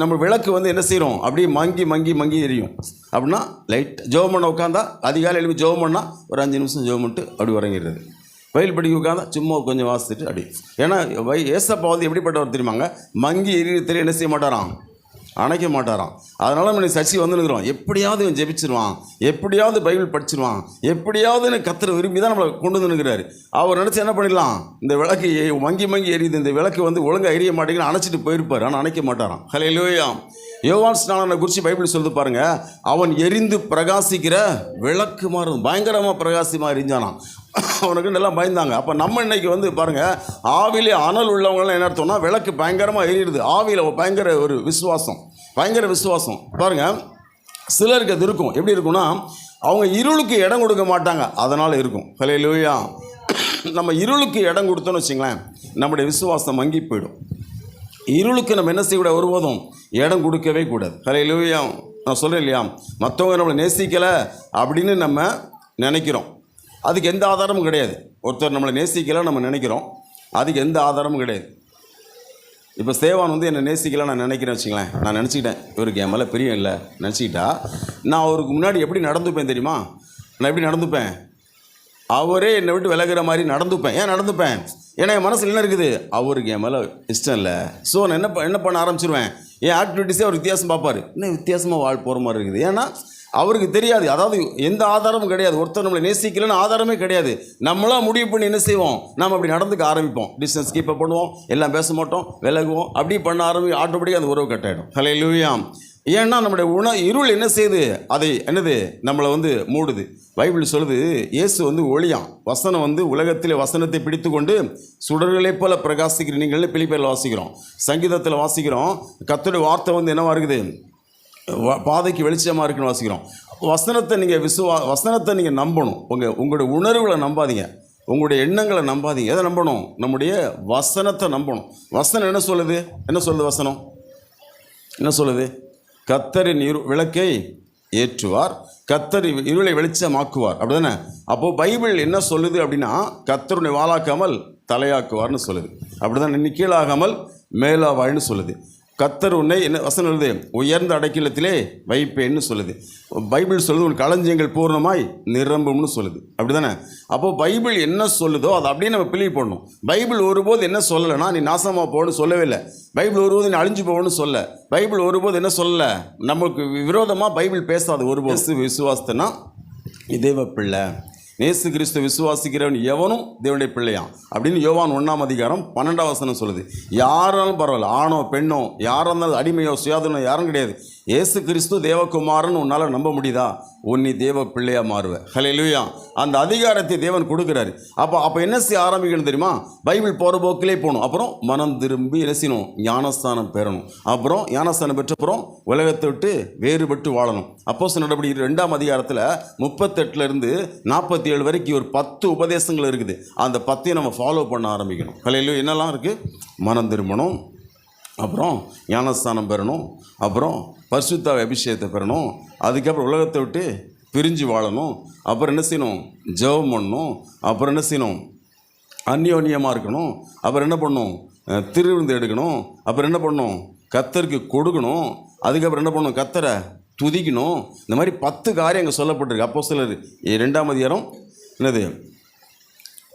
[SPEAKER 1] நம்ம விளக்கு வந்து என்ன செய்கிறோம்? அப்படியே மங்கி எரியும். அப்படின்னா லைட் ஜெபம் பண்ண உட்காந்தா, அதிகாலை எழுப்பி ஜெபம் பண்ணால் ஒரு 5 நிமிஷம் ஜெபம் பண்ணிட்டு அப்படி உறங்கிடுறது. பைபிள் படிக்க உட்காந்தா சும்மா கொஞ்சம் வாசிச்சுட்டு அப்படி. ஏன்னா ஏசப்பா வந்து எப்படிப்பட்டவர் தெரியுமாங்க? மங்கி எரியத்தில் என்ன செய்ய மாட்டாராம்? அணைக்க மாட்டாராம். அதனால நம்ம சர்ச்சைக்கு வந்துருக்கிறோம். எப்படியாவது இவன் ஜெபிச்சிருவான், எப்படியாவது பைபிள் படிச்சிருவான், எப்படியாவது கர்த்தர் விரும்பி தான் நம்மளை கொண்டு வந்துருக்கிறாரு. அவர் நினச்சி என்ன பண்ணிடலாம், இந்த விளக்கு மங்கி எரியுது, இந்த விளக்கு வந்து ஒழுங்காக எரிய மாட்டேங்குன்னு அணைச்சிட்டு போயிருப்பார். ஆனால் அணைக்க மாட்டாராம். ஹல்லேலூயா. யோவான் ஸ்நானனை குறித்து பைபிள் சொல்லுது பாருங்க. அவன் எரிந்து பிரகாசிக்கிற விளக்கு மாதிரி பயங்கரமாக பிரகாசமாக எரிஞ்சானான். அவனுக்கு நல்லா பயந்தாங்க. அப்போ நம்ம இன்னைக்கு வந்து பாருங்கள், ஆவிலே அனல் உள்ளவங்களாம் என்ன அர்த்தம்னா விளக்கு பயங்கரமாக எரியுது. ஆவியில் பயங்கர ஒரு விசுவாசம், பயங்கர விசுவாசம் பாருங்கள். சிலருக்கு அது இருக்கும். எப்படி இருக்கும்னா, அவங்க இருளுக்கு இடம் கொடுக்க மாட்டாங்க, அதனால் இருக்கும். ஹல்லேலூயா. நம்ம இருளுக்கு இடம் கொடுத்தோன்னு வச்சுங்களேன், நம்முடைய விசுவாசம் மங்கி போயிடும். இருளுக்கு நம்ம என்ன செய்யக்கூடாது, ஒருபோதும் இடம் கொடுக்கவே கூடாது. ஹல்லேலூயா. நான் சொல்கிறேன் இல்லையா, மற்றவங்க நம்மளை நேசிக்கலை அப்படின்னு நம்ம நினைக்கிறோம், அதுக்கு எந்த ஆதாரமும் கிடையாது. ஒருத்தர் நம்மளை நேசிக்கலை நம்ம நினைக்கிறோம், அதுக்கு எந்த ஆதாரமும் கிடையாது. இப்போ ஸ்தேவான் வந்து என்னை நேசிக்கலை நான் நினைக்கிறேன் வச்சுங்களேன், நான் நினச்சிக்கிட்டேன் இவருக்கு என் மேலே பிரியம் இல்லை நினச்சிக்கிட்டா, நான் அவருக்கு முன்னாடி எப்படி நடந்துப்பேன் தெரியுமா? நான் எப்படி நடந்துப்பேன், அவரே என்னை விட்டு விலகிற மாதிரி நடந்துப்பேன். ஏன் நடந்துப்பேன்? ஏன்னா என் மனசில் என்ன இருக்குது, அவருக்கு என் மேலே இஷ்டம் இல்லை. ஸோ நான் என்ன பண்ண ஆரம்பிச்சிருவேன், என் ஆக்டிவிட்டீஸே அவர் வித்தியாசம் பார்ப்பார். இன்னும் வித்தியாசமாக போகிற மாதிரி இருக்குது. ஏன்னா அவருக்கு தெரியாது, அதாவது எந்த ஆதாரமும் கிடையாது. ஒருத்தர் நம்மளை நேசிக்கலன்னு ஆதாரமே கிடையாது. நம்மளாம் முடிவு பண்ணி என்ன செய்வோம், நம்ம அப்படி நடந்துக்க ஆரம்பிப்போம். டிஸ்டன்ஸ் கீப் அப் பண்ணுவோம், எல்லாம் பேச மாட்டோம், விலகுவோம். அப்படி பண்ண ஆட்டோமேட்டிக்காக அந்த உறவு கட்டாயிடும். ஹல்லேலூயா. ஏன்னா நம்முடைய இருள் என்ன செய்யுது, அதை என்னது நம்மளை வந்து மூடுது. பைபிள் சொல்லுது, இயேசு வந்து ஒளியாம், வசனம் வந்து உலகத்திலே வசனத்தை பிடித்து கொண்டு சுடர்களைப் போல பிரகாசிக்கிற நீங்கள்னு பிலிப்பியரில் வாசிக்கிறோம். சங்கீதத்தில் வாசிக்கிறோம், கர்த்தருடைய வார்த்தை வந்து என்னவா இருக்குது, பாதைக்கு வெளிச்சமாக இருக்குன்னு வாசிக்கிறோம். வசனத்தை நீங்கள் வசனத்தை நீங்கள் நம்பணும். உங்களுடைய உணர்வுகளை நம்பாதீங்க, உங்களுடைய எண்ணங்களை நம்பாதீங்க. எதை நம்பணும், நம்முடைய வசனத்தை நம்பணும். வசனம் என்ன சொல்லுது வசனம் என்ன சொல்லுது, கர்த்தரின் விளக்கை ஏற்றுவார், கர்த்தர் இருளை வெளிச்சமாக்குவார், அப்படிதானே? அப்போது பைபிள் என்ன சொல்லுது அப்படின்னா, கர்த்தருடைய வாளாக்காமல் தலையாக்குவார்னு சொல்லுது. அப்படிதான் இன்னைக்கு கீழாகாமல் மேலாவாய்னு சொல்லுது. கர்த்தர் உன்னை என்ன வசனம் எழுது, உயர்ந்த அடைக்கலத்திலே வைப்பேன்னு சொல்லுது. பைபிள் சொல்லுது, உன் களஞ்சியங்கள் பூர்ணமாய் நிரம்பும்னு சொல்லுது. அப்படி தானே? அப்போது பைபிள் என்ன சொல்லுதோ அதை அப்படியே நம்ம பிலீவ் பண்ணணும். பைபிள் ஒருபோது என்ன சொல்லலைன்னா நீ நாசமாக போகணும்னு சொல்லவே இல்லை. பைபிள் ஒருபோது நீ அழிஞ்சு போகணும்னு சொல்ல. பைபிள் ஒருபோது என்ன சொல்லலை, நம்மளுக்கு விரோதமாக பைபிள் பேசாது. ஒருபோது விசுவாசத்தைனா நீ தேவ பிள்ளை, இயேசு கிறிஸ்து விசுவாசிக்கிறவன் எவனும் தேவனுடைய பிள்ளையான் அப்படின்னு யோவான் 1:12 சொல்லுது. யாராலும் பரவாயில்ல, ஆணோ பெண்ணோ யாராக இருந்தாலும், அடிமையோ சுயாதீனோ யாரும் கிடையாது. இயேசு கிறிஸ்து தேவகுமாரன் உன்னால் நம்ப முடியுதா, நீ தேவ பிள்ளையாக மாறுவ. ஹல்லேலூயா. அந்த அதிகாரத்தை தேவன் கொடுக்குறாரு. அப்போ என்ன செய்ய ஆரம்பிக்கணும் தெரியுமா, பைபிள் போகிற போக்கிலே போகணும். அப்புறம் மனம் திரும்பி என்ன செய்யணும், ஞானஸ்தானம் பெறணும். அப்புறம் ஞானஸ்தானம் பெற்றப்புறம் உலகத்தை விட்டு வேறுபட்டு வாழணும். அப்போஸ்தலர் நடவடிக்கை 2 38 47 வரைக்கும் ஒரு 10 உபதேசங்கள் இருக்குது. அந்த 10 நம்ம ஃபாலோ பண்ண ஆரம்பிக்கணும். ஹல்லேலூயா. என்னெல்லாம் இருக்குது, மனம் திரும்பணும், அப்புறம் ஞானஸ்தானம் பெறணும், அப்புறம் பரிசுத்த அபிஷேகத்தை பெறணும், அதுக்கப்புறம் உலகத்தை விட்டு பிரிஞ்சு வாழணும், அப்புறம் என்ன செய்யணும், ஜெபம் பண்ணணும், அப்புறம் என்ன செய்யணும், அந்யோன்யமாக இருக்கணும், அப்புறம் என்ன பண்ணணும், திருவிருந்து எடுக்கணும், அப்புறம் என்ன பண்ணணும், கர்த்தருக்கு கொடுக்கணும், அதுக்கப்புறம் என்ன பண்ணணும், கர்த்தரை துதிக்கணும். இந்த மாதிரி 10 காரியம் அங்கே சொல்லப்பட்டிருக்கு. அப்போஸ்தலர் 2 என்னது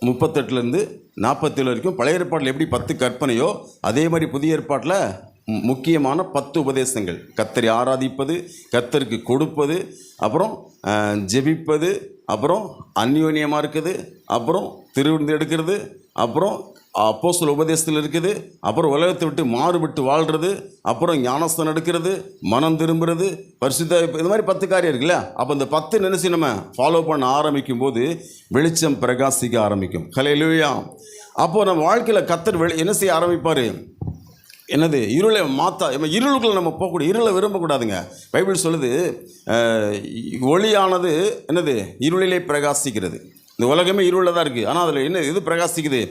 [SPEAKER 1] 38 47 வரைக்கும். பழைய ஏற்பாட்டில் எப்படி 10 கற்பனையோ அதே மாதிரி புதிய ஏற்பாட்டில் முக்கியமான 10 உபதேசங்கள். கர்த்தரை ஆராதிப்பது, கர்த்தருக்கு கொடுப்பது, அப்புறம் ஜெபிப்பது, அப்புறம் அந்யோன்யமாக இருக்குது, அப்புறம் திருவிருந்து எடுக்கிறது, அப்புறம் அப்போஸ்தலர் உபதேசத்தில் இருக்குது, அப்புறம் உலகத்தை விட்டு மாறுபட்டு வாழ்கிறது, அப்புறம் ஞானஸ்தானம் எடுக்கிறது, மனம் திரும்புறது, பரிசுத்த, இந்த மாதிரி 10 காரியம் இருக்குல்ல. அப்போ இந்த 10 நினைச்சு நம்ம ஃபாலோ பண்ண ஆரம்பிக்கும் போது வெளிச்சம் பிரகாசிக்க ஆரம்பிக்கும். ஹல்லேலூயா. அப்போது நம்ம வாழ்க்கையில் கர்த்தர் என்ன செய்ய ஆரம்பிப்பார், என்னது, இருளை இருளுக்குள்ள நம்ம போகக்கூடிய, இருளை விரும்பக்கூடாதுங்க. பைபிள் சொல்லுது, ஒளியானது என்னது, இருளிலே பிரகாசிக்கிறது. இந்த உலகமே இருளில் தான் இருக்குது, ஆனால் அதில் என்ன இது பிரகாசிக்குது,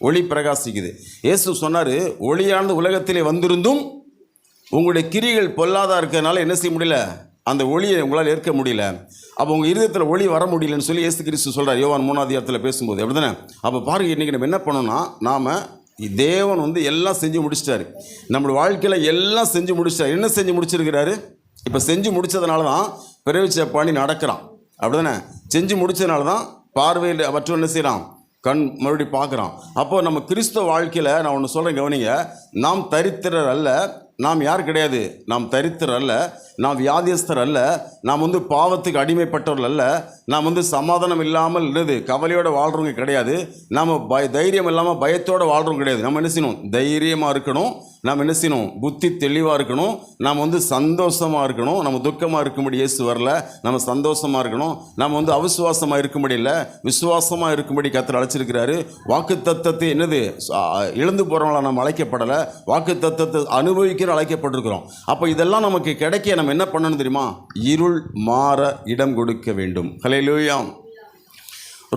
[SPEAKER 1] ஒளி பிரகாசிக்குது. இயேசு சொன்னார், ஒளியானது உலகத்திலே வந்திருந்தும் உங்களுடைய கிரிகள் பொல்லாதா இருக்கிறதுனால என்ன செய்ய முடியல, அந்த ஒளியை உங்களால் ஏற்க முடியல. அப்போ உங்கள் இருதயத்தில் ஒளி வர முடியலன்னு சொல்லி இயேசு கிறிஸ்து சொல்கிறார் யோவான் 3 பேசும்போது. அப்படி தானே? அப்போ பாருங்கள், இன்றைக்கி நம்ம என்ன பண்ணோம்னா, நாம் தேவன் வந்து எல்லாம் செஞ்சு முடிச்சிட்டாரு. நம்மளுடைய வாழ்க்கையில் எல்லாம் செஞ்சு முடிச்சிட்டாரு. என்ன செஞ்சு முடிச்சிருக்கிறாரு, இப்போ செஞ்சு முடித்ததுனால தான் பிறவிச்ச பணி நடக்கிறான். அப்படி தானே? செஞ்சு முடித்ததுனால தான் பார்வையில் மற்றவன் என்ன செய்கிறான், கண் மறுபடியும் பார்க்குறான். அப்போது நம்ம கிறிஸ்தவ வாழ்க்கையில் நான் ஒன்று சொல்கிறேன், கவனிங்க, நாம் தரித்திரர் அல்ல, நாம் யார் கிடையாது, நாம் தரித்திரர் அல்ல, நாம் வியாதியஸ்தர் அல்ல, நாம் வந்து பாவத்துக்கு அடிமைப்பட்டவர்கள் அல்ல, நாம் வந்து சமாதானம் இல்லாமல் இருது கவலையோடு வாழ்கிறவங்க கிடையாது, நாம் தைரியம் இல்லாமல் பயத்தோடு வாழ்கிறவங்க கிடையாது. நம்ம என்ன செய்யணும், தைரியமாக இருக்கணும், நாம் என்ன செய்யணும், புத்தி தெளிவாக இருக்கணும், நாம் வந்து சந்தோஷமாக இருக்கணும். நம்ம துக்கமாக இருக்கும்படி இயேசு வரல, நம்ம சந்தோஷமாக இருக்கணும். நம்ம வந்து அவிசுவாசமாக இருக்கும்படி இல்லை, விசுவாசமாக இருக்கும்படி கர்த்தர் அழைச்சிருக்கிறாரு. வாக்கு தத்தத்தை என்னது இழந்து போகிறவங்கள நம்ம அழைக்கப்படலை, வாக்கு தத்தத்தை அனுபவிக்கிற அழைக்கப்பட்டிருக்கிறோம். அப்போ இதெல்லாம் நமக்கு கிடைக்க நம்ம என்ன பண்ணணும் தெரியுமா, இருள் மாற இடம் கொடுக்க வேண்டும். ஹல்லேலூயா.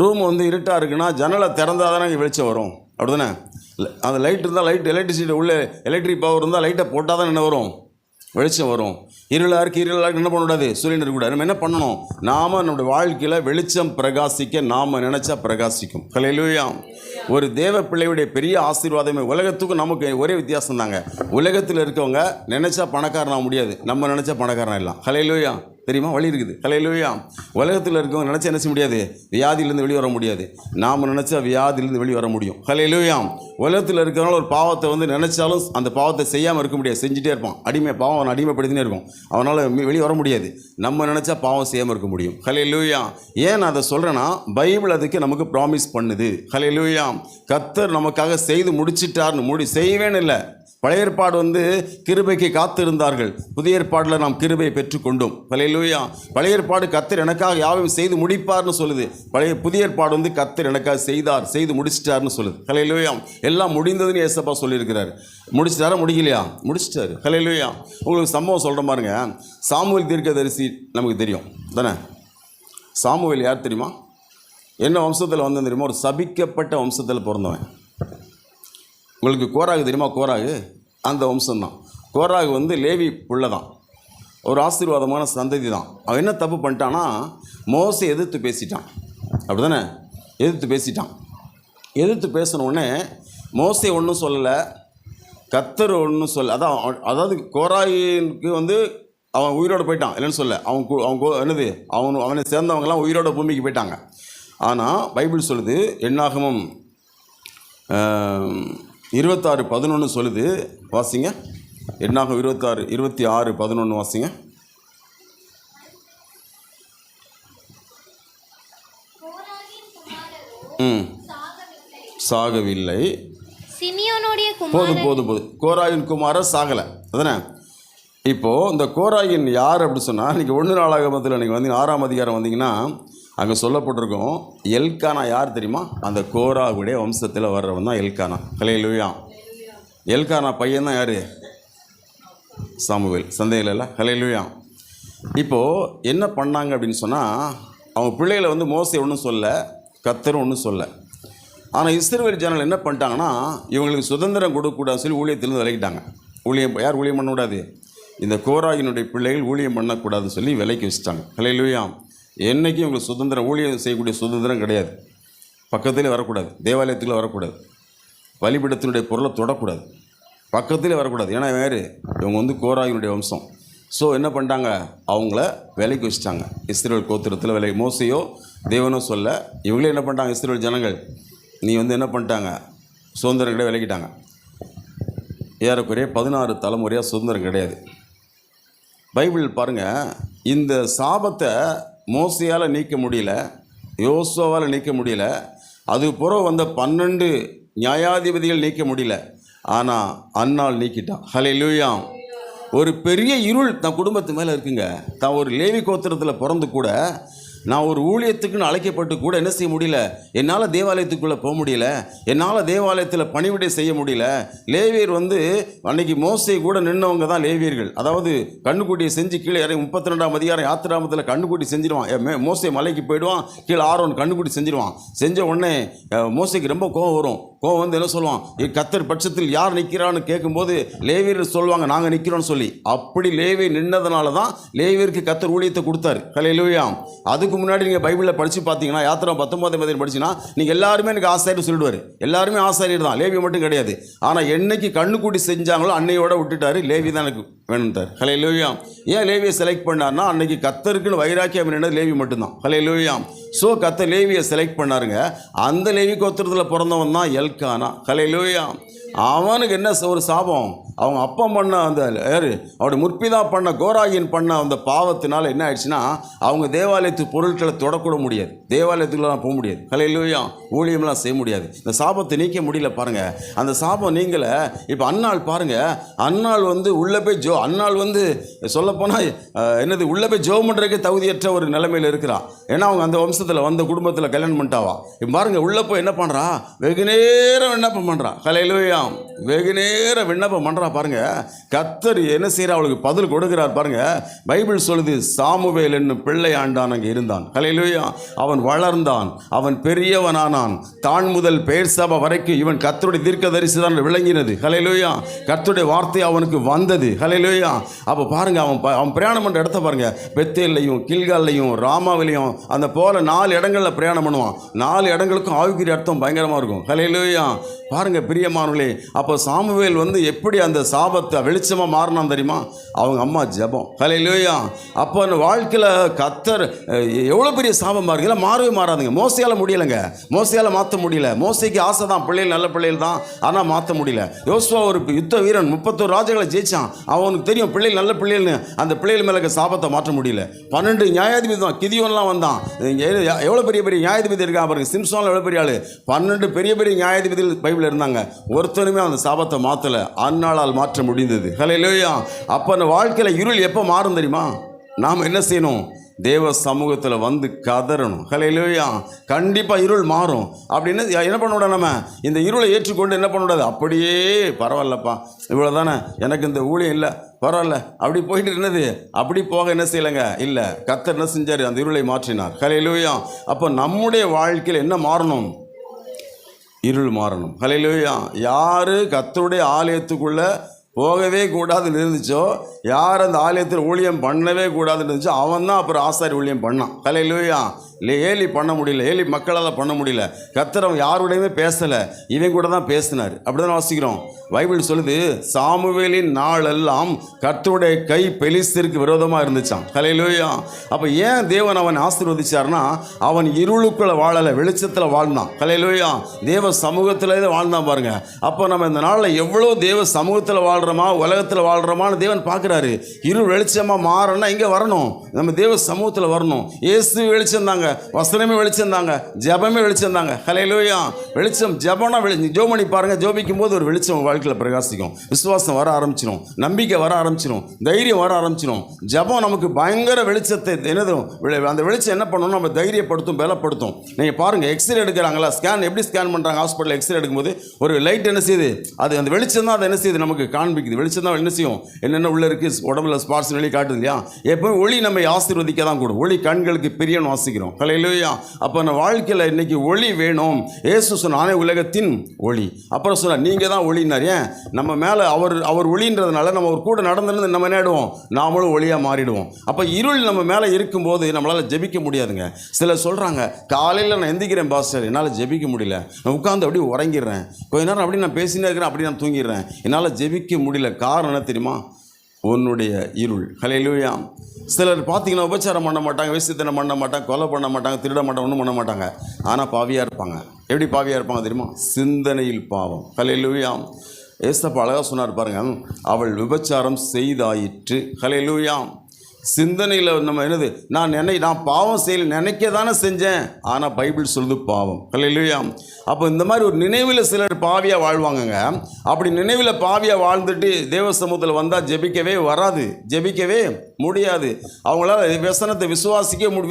[SPEAKER 1] ரூம் வந்து இருட்டாக இருக்குன்னா ஜன்னலை திறந்தால் தானே இங்கே வெளிச்சம் வரும், அப்படி தானே? அந்த லைட் இருந்தால் எலக்ட்ரிசிட்டி உள்ளே எலக்ட்ரிக் பவர் இருந்தால் லைட்டை போட்டால் தான் என்ன வரும், வெளிச்சம் வரும். இருளாக இருக்குது என்ன பண்ணக்கூடாது, சூரியன் இருக்கக்கூடாது. நம்ம என்ன பண்ணணும், நாம் நம்முடைய வாழ்க்கையில் வெளிச்சம் பிரகாசிக்க நாம் நினச்சா பிரகாசிக்கும். ஹல்லேலூயா. ஒரு தேவ பிள்ளையுடைய பெரிய ஆசீர்வாதமே உலகத்துக்கும் நமக்கு ஒரே வித்தியாசம் தாங்க. உலகத்தில் இருக்கவங்க நினச்சா பணக்காரனாக முடியாது, நம்ம நினச்சா பணக்காரனாக எல்லாம். ஹல்லேலூயா. தெரியுமா, வழி இருக்குது. ஹல்லேலூயா. உலகத்தில் இருக்கவங்க நினச்சா என்ன செய்ய முடியாது, வியாதியிலேருந்து வெளியே வர முடியாது, நாம் நினச்சா வியாதியிலேருந்து வெளியே வர முடியும். ஹல்லேலூயா. உலகத்தில் இருக்கிறவங்க ஒரு பாவத்தை வந்து நினச்சாலும் அந்த பாவத்தை செய்யாமல் இருக்க முடியாது, செஞ்சுட்டே இருப்பான். பாவம் அவனை அடிமைப்படுத்தினே இருக்கும், அவனால் வெளியே வர முடியாது. நம்ம நினச்சா பாவம் செய்யாமல் இருக்க முடியும். ஹல்லேலூயா. ஏன் நான் அதை சொல்கிறேன்னா, பைபிள் அதுக்கு நமக்கு ப்ராமிஸ் பண்ணுது. ஹல்லேலூயா. கர்த்தர் நமக்காக செய்து முடிச்சிட்டார்னு செய்வேன்னு இல்லை. பழைய ஏற்பாடு வந்து கிருபைக்கு காத்திருந்தார்கள், புதிய ஏற்பாடில் நாம் கிருபையை பெற்றுக்கொண்டோம். ஹல்லேலூயா. பழைய ஏற்பாடு கர்த்தர் எனக்காக யாவையும் செய்து முடிப்பார்னு சொல்லுது, புதிய ஏற்பாடு வந்து கர்த்தர் எனக்காக செய்து முடிச்சிட்டார்னு சொல்லுது. ஹல்லேலூயா. எல்லாம் முடிந்ததுன்னு ஏசப்பா சொல்லியிருக்கிறார். முடிச்சிட்டாரா, முடிக்கலையா? முடிச்சிட்டாரு. ஹல்லேலூயா. உங்களுக்கு சம்பவம் சொல்கிற பாருங்க. சாமுவேல் தீர்க்கதரிசி நமக்கு தெரியும் தானே? சாமுவேல் யார் தெரியுமா? என்ன வம்சத்தில் வந்தது தெரியுமா? ஒரு சபிக்கப்பட்ட வம்சத்தில் பிறந்தவன். உங்களுக்கு கோராகு தெரியுமா? கோராகு அந்த வம்சம்தான். கோராகு வந்து லேவி புள்ள தான், ஒரு ஆசீர்வாதமான சந்ததி தான். அவன் என்ன தப்பு பண்ணிட்டான்னா, மோசை எதிர்த்து பேசிட்டான், அப்படி தானே? எதிர்த்து பேசினோடனே மோசை ஒன்றும் சொல்லலை, கர்த்தர் ஒன்றும் சொல்ல. அதாவது கோராகுக்கு வந்து அவன் உயிரோடு போயிட்டான், இல்லைன்னு சொல்ல. என்னது அவனை சேர்ந்தவங்கலாம் உயிரோட பூமிக்கு போயிட்டாங்க. ஆனால் பைபிள் சொல்லுது, என்னாகமம் 26:11 சொல்லுது, வாசிங்க. என்னாகும் 26:11 வாசிங்க. சாகவில்லை. போதும். கோராகின் குமாரர் சாகலை, அதானே? இப்போது இந்த கோராகின் யார் அப்படி சொன்னால், இன்றைக்கி 1 நாளாகமத்தில் நீங்கள் வந்து 6ஆம் அதிகாரம் வந்தீங்கன்னா அங்கே சொல்லப்பட்டிருக்கோம். எல்கானா யார் தெரியுமா? அந்த கோராகுடைய வம்சத்தில் வர்றவன் தான் எல்கானா. ஹல்லேலூயா. எல்கானா பையன் தான் யார்? சாமுவேல். சந்தேகம் இல்லை. ஹல்லேலூயா. இப்போது என்ன பண்ணாங்க அப்படின்னு சொன்னால், அவங்க பிள்ளைகளை வந்து மோசே ஒன்றும் சொல்ல, கர்த்தரும் ஒன்றும் சொல்ல. ஆனால் இஸ்ரவேல் ஜனங்கள் என்ன பண்ணிட்டாங்கன்னா, இவங்களுக்கு சுதந்திரம் கொடுக்கக்கூடாதுன்னு சொல்லி ஊழியத்திலேருந்து விலகிட்டாங்க. யார் ஊழியம் பண்ணக்கூடாது? இந்த கோராகினுடைய பிள்ளைகள் ஊழியம் பண்ணக்கூடாதுன்னு சொல்லி விலைக்கு வச்சுட்டாங்க. ஹல்லேலூயா. என்றைக்கும் இவங்களுக்கு சுதந்திரம், ஊழியம் செய்யக்கூடிய சுதந்திரம் கிடையாது. பக்கத்திலே வரக்கூடாது, தேவாலயத்தில் வரக்கூடாது, பலிபீடத்தினுடைய பொருளை தொடக்கூடாது, பக்கத்திலே வரக்கூடாது. ஏன்னா வேறு இவங்க வந்து கோராகினுடைய வம்சம். ஸோ என்ன பண்ணிட்டாங்க, அவங்கள விலைக்கு வச்சுட்டாங்க. இஸ்ரவேல் கோத்திரத்தில் விலை. மோசையோ தேவனோ சொல்ல, இவங்களே என்ன பண்ணிட்டாங்க, இஸ்ரவேல் ஜனங்கள் நீ வந்து என்ன பண்ணிட்டாங்க, சுதந்திரம் கிடையாது, விலகிட்டாங்க. ஏறக்குறைய 16 தலைமுறையாக சுதந்திரம் கிடையாது. பைபிள் பாருங்கள், இந்த சாபத்தை மோசையால் நீக்க முடியல, யோசுவாவால் நீக்க முடியல, அது புறம் வந்த 12 நியாயாதிபதிகள் நீக்க முடியல. ஆனால் அன்னாள் நீக்கிட்டான். ஹல்லேலூயா. ஒரு பெரிய இருள் தன் குடும்பத்து மேலே இருக்குங்க. தான் ஒரு லேவி கோத்திரத்தில் பிறந்து கூட, நான் ஒரு ஊழியத்துக்குன்னு அழைக்கப்பட்டு கூட என்ன செய்ய முடியல, என்னால் தேவாலயத்துக்குள்ளே போக முடியல, என்னால் தேவாலயத்தில் பணிவிடை செய்ய முடியல. லேவியர் வந்து அன்னைக்கு மோசை கூட நின்றவங்க தான் லேவியர்கள். அதாவது கண்ணுக்குட்டியை செஞ்சு கீழே இறங்கி 32ஆம் அதிகாரம் யாத்திராமத்தில் கண்ணுக்குட்டி செஞ்சிடுவான். மோசை மலைக்கு போயிடுவான், கீழே ஆரோன் கண்ணுக்குட்டி செஞ்சிடுவான். செஞ்ச உடனே மோசைக்கு ரொம்ப கோபம் வரும். கோவம் வந்து என்ன சொல்லுவான், கர்த்தர் பட்சத்தில் யார் நிற்கிறான்னு கேட்கும்போது லேவியர் சொல்லுவாங்க நாங்கள் நிற்கிறோன்னு சொல்லி. அப்படி லேவி நின்றதுனால தான் லேவியருக்கு கர்த்தர் ஊழியத்தை கொடுத்தாரு. ஹல்லேலூயா. அதுக்கு முன்னாடி நீங்கள் பைபிளில் படித்து பார்த்தீங்கன்னா, யாத்திரம் 19 படிச்சுன்னா நீங்கள் எல்லாருமே எனக்கு ஆசாரியர் சொல்லிடுவார். எல்லாருமே ஆசாரியர் தான், லேவி மட்டும் கிடையாது. ஆனால் என்னைக்கு கண்ணுக்கூட்டி செஞ்சாங்களோ அன்னையோட விட்டுட்டாரு, லேவி தான் எனக்கு வேணும்ட்டார். ஹல்லேலூயா. ஏன் லேவியை செலக்ட் பண்ணார்னா, அன்னைக்கு கர்த்தருக்குன்னு வைராக்கியம் நின்றது லேவி மட்டும்தான். ஹல்லேலூயா. ஸோ கர்த்தர் லேவியை செலக்ட் பண்ணாருங்க. அந்த லேவி கோத்திரத்தில் பிறந்தவன் தான் எல்கானா. ஹல்லேலூயா. அவனுக்கு என்ன ஒரு சாபம், அவங்க அப்பா பண்ண அந்த யார் அவருடைய முற்பிதா பண்ண கோராகின் பண்ண அந்த பாவத்தினால என்ன ஆயிடுச்சுன்னா, அவங்க தேவாலயத்து பொருட்களை தொடக்கூட முடியாது, தேவாலயத்துக்குலாம் போக முடியாது. ஹல்லேலூயா. ஊழியம்லாம் செய்ய முடியாது. இந்த சாபத்தை நீக்க முடியல பாருங்கள். அந்த சாபம் நீங்கள இப்போ அன்னாள் பாருங்கள், அன்னாள் வந்து உள்ளே போய் அன்னாள் வந்து சொல்லப்போனால் என்னது உள்ளே போய் ஜோம் பண்ணுறதுக்கு தகுதியற்ற ஒரு நிலைமையில் இருக்கிறா. ஏன்னா அவங்க அந்த வம்சத்தில் வந்த குடும்பத்தில் கல்யாணம் பண்ணிட்டாவா. இப்போ பாருங்கள், உள்ளே போய் என்ன பண்ணுறா, வெகு நேரம் விண்ணப்பம் பண்ணுறா. ஹல்லேலூயா. வெகு நேரம் விண்ணப்பம் பண்ணுறா பாருங்க. கர்த்தர் என்ன செய்யற, அவளுக்கு பதில் கொடுக்கிறார் பாருங்க. பைபிள் சொல்லுது, சாமுவேல் என்னும் பிள்ளை ஆண்டான் அங்கே இருந்தான். ஹல்லேலூயா. அவன் வளர்ந்தான், அவன் பெரியவனானான். தான் முதல் பெயர்சபா வரைக்கும் இவன் கர்த்தருடைய தீர்க்கதரிசி தான் விளங்கினது. ஹல்லேலூயா. கர்த்தருடைய வார்த்தை அவனுக்கு வந்தது. ஹல்லேலூயா. அப்போ பாருங்க, அவன் பிரயாணம் பண்ணுற இடத்த பாருங்க. பெத்தேல்லையும் கில்கால்லையும் ராமாவிலையும் அந்த போல 4 இடங்களில் பிரயாணம் பண்ணுவான். 4 இடங்களுக்கும் ஆவிக்குரிய அர்த்தம் பயங்கரமாக இருக்கும். ஹல்லேலூயா. பாருங்க பிரியமானவர்களே, அப்போ சாமுவேல் வந்து எப்படி அந்த சாபத்தை வெளிச்சமாக மாறினான் தெரியுமா? அவங்க அம்மா ஜெபம். ஹல்லேலூயா. அப்போ அந்த வாழ்க்கையில் கர்த்தர் எவ்வளோ பெரிய சாபம் மாறுங்க, மாறவே மாறாதுங்க. மோசையால் முடியலைங்க, மோசையால் மாற்ற முடியல. மோசைக்கு ஆசை தான், பிள்ளைகள் நல்ல பிள்ளைகள் தான், ஆனால் மாற்ற முடியல. யோசுவா ஒரு யுத்த வீரன், 31 ராஜாக்களை ஜெயிச்சான். அவனுக்கு தெரியும் பிள்ளைகள் நல்ல பிள்ளைகள்னு. அந்த பிள்ளைகள் மேலே சாபத்தை மாற்ற முடியல. 12 நியாயாதிபதி தான், கிதியோன்லாம் வந்தான். எவ்வளோ பெரிய பெரிய நியாயாதிபதி இருக்கான் பாருங்க. சிம்சோன்ல எவ்வளோ பெரிய ஆள். 12 பெரிய பெரிய நியாயாதிபதிகள் பைபிள் இருந்தாங்க. ஒருத்தருமே அந்த சாபத்தை மாற்றலை. அந்நாளால் மாற்ற முடிந்தது. ஹல்லேலூயா. அப்போ அந்த வாழ்க்கையில் இருள் எப்போ மாறும் தெரியுமா? நாம் என்ன செய்யணும்? தேவ சமூகத்தில் வந்து கதறணும். ஹல்லேலூயா. கண்டிப்பாக இருள் மாறும். அப்படின்னு என்ன பண்ணக்கூடாது, நம்ம இந்த இருளை ஏற்றுக்கொண்டு என்ன பண்ணக்கூடாது, அப்படியே பரவாயில்லப்பா இவ்வளோ தானே, எனக்கு இந்த ஊழியம் இல்லை, பரவாயில்ல அப்படி போயிட்டு இருந்தது, அப்படி போக என்ன செய்யலைங்க, இல்லை. கர்த்தர் என்ன செஞ்சார், அந்த இருளை மாற்றினார். ஹல்லேலூயா. அப்போ நம்முடைய வாழ்க்கையில் என்ன மாறணும்? இருள் மாறணும். ஹல்லேலூயா. யார் கர்த்தருடைய ஆலயத்துக்குள்ளே போகவே கூடாதுன்னு இருந்துச்சோ, யார் அந்த ஆலயத்தில் ஊழியம் பண்ணவே கூடாதுன்னு இருந்துச்சோ, அவன் தான் அப்புறம் ஆசாரி ஊழியம் பண்ணான். ஹல்லேலூயா. ஏலி பண்ண முடியல, ஏலி மக்களால் பண்ண முடியல. கர்த்தர் அவன் யாருடையுமே பேசலை, இவன் கூட தான் பேசினார். அப்படி தான் வாசிக்கிறோம். பைபிள் சொல்லுது, சாமுவேலின் நாளெல்லாம் கர்த்தருடைய கை பெலிஸ்தருக்கு விரோதமாக இருந்துச்சான். ஹல்லேலூயா. அப்போ ஏன் தேவன் அவன் ஆசீர்வதிச்சார்னா, அவன் இருளுக்குள்ளே வாழலை, வெளிச்சத்தில் வாழ்ந்தான். ஹல்லேலூயா. தேவ சமூகத்திலே வாழ்ந்தான் பாருங்க. அப்போ நம்ம இந்த நாளில் எவ்வளோ தேவ சமூகத்தில் வாழ்கிறோமா, உலகத்தில் வாழ்கிறோமான்னு தேவன் பார்க்குறாரு. இருள் வெளிச்சமாக மாறணும்னா இங்கே வரணும், நம்ம தேவ சமூகத்தில் வரணும். இயேசு வெளிச்சந்தாங்க, வசனமே வெளிச்சந்தாங்க, ஜெபமே வெளிச்சந்தாங்க. ஹல்லேலூயா. வெளிச்சம் ஜெபம்னா ஜோம் பண்ணி பாருங்க. ஜோபிக்கும் போது ஒரு வெளிச்சம் வாழ்க்கையில் பிரகாசிக்கும். விசுவாசம் வர ஆரம்பிச்சிடும், நம்பிக்கை வர ஆரம்பிச்சிடும், தைரியம் வர ஆரம்பிச்சிடும். ஜெபம் நமக்கு பயங்கர வெளிச்சத்தை என்னதும், அந்த வெளிச்சம் என்ன பண்ணணும், நம்ம தைரியப்படுத்தும், பலப்படுத்தும். நீங்கள் பாருங்கள், எக்ஸ்ரே எடுக்கிறாங்களா, ஸ்கேன் எப்படி ஸ்கேன் பண்ணுறாங்க ஹாஸ்பிட்டலில். எக்ஸ்ரே எடுக்கும்போது ஒரு லைட் என்ன செய்யுது, அது அந்த வெளிச்சம் தான் அதை என்ன செய்யுது, நமக்கு காண்பிக்குது. வெளிச்சம் தான் என்ன செய்யும், என்னென்ன உள்ளே இருக்குது, உடம்புல ஸ்பாட்ஸ் வெளியே காட்டுது இல்லையா. எப்பவும் ஒளி நம்ம ஆசீர்வதிக்க தான் கூடும். ஒளி கண்களுக்கு பிரியன்னு வாசிக்கிறோம். ஹல்லேலூயா. அப்போ நம்ம வாழ்க்கையில் இன்றைக்கி ஒளி வேணும். இயேசு சொன்ன, நானே உலகத்தின் ஒளி. அப்புறம் சொன்னார், நீங்கள் தான் ஒளினார். ஏன்? நம்ம மேலே அவர் ஒளின்றதுனால நம்ம ஒரு கூட நடந்துருந்து நம்ம என்ன ஆகிடுவோம், நாமளும் ஒளியாக மாறிடுவோம். அப்போ இருள் நம்ம மேலே இருக்கும்போது நம்மளால் ஜெபிக்க முடியாதுங்க. சிலர் சொல்கிறாங்க, காலையில் நான் எந்திக்கிறேன் பாஸ்டர், என்னால் ஜெபிக்க முடியல, நான் உட்காந்து அப்படியே உறங்கிடுறேன், கொஞ்ச நேரம் அப்படி நான் பேசினே இருக்கிறேன், அப்படி நான் தூங்கிடுறேன், என்னால் ஜெபிக்க முடியல. காரணம் என்ன தெரியுமா? உன்னுடைய இருள். ஹல்லேலூயா. சிலர் பார்த்தீங்கன்னா உபச்சாரம் பண்ண மாட்டாங்க, வேசித்தனம் பண்ண மாட்டாங்க, கொலை பண்ண மாட்டாங்க, திருட மாட்டாங்க, ஒன்றும் பண்ண மாட்டாங்க, ஆனால் பாவியாக இருப்பாங்க. எப்படி பாவியாக இருப்பாங்க தெரியுமா? சிந்தனையில் பாவம். ஹல்லேலூயா. ஏசப்பா அழகாக சொன்னார் பாருங்க, அவள் விபச்சாரம் செய்தாயிற்று. ஹல்லேலூயா. சிந்தனையில் நம்ம என்னது, நான் பாவம் செய்யல, நினைக்க தானே செஞ்சேன், ஆனால் பைபிள் சொல்லுது பாவம். ஹல்லேலூயா. அப்போ இந்த மாதிரி ஒரு நினைவில் சிலர் பாவியாக வாழ்வாங்கங்க. அப்படி நினைவில் பாவியாக வாழ்ந்துட்டு தேவ சமூகத்தில் வந்தால் ஜெபிக்கவே வராது, ஜெபிக்கவே முடியாது. அவங்களால வசனத்தை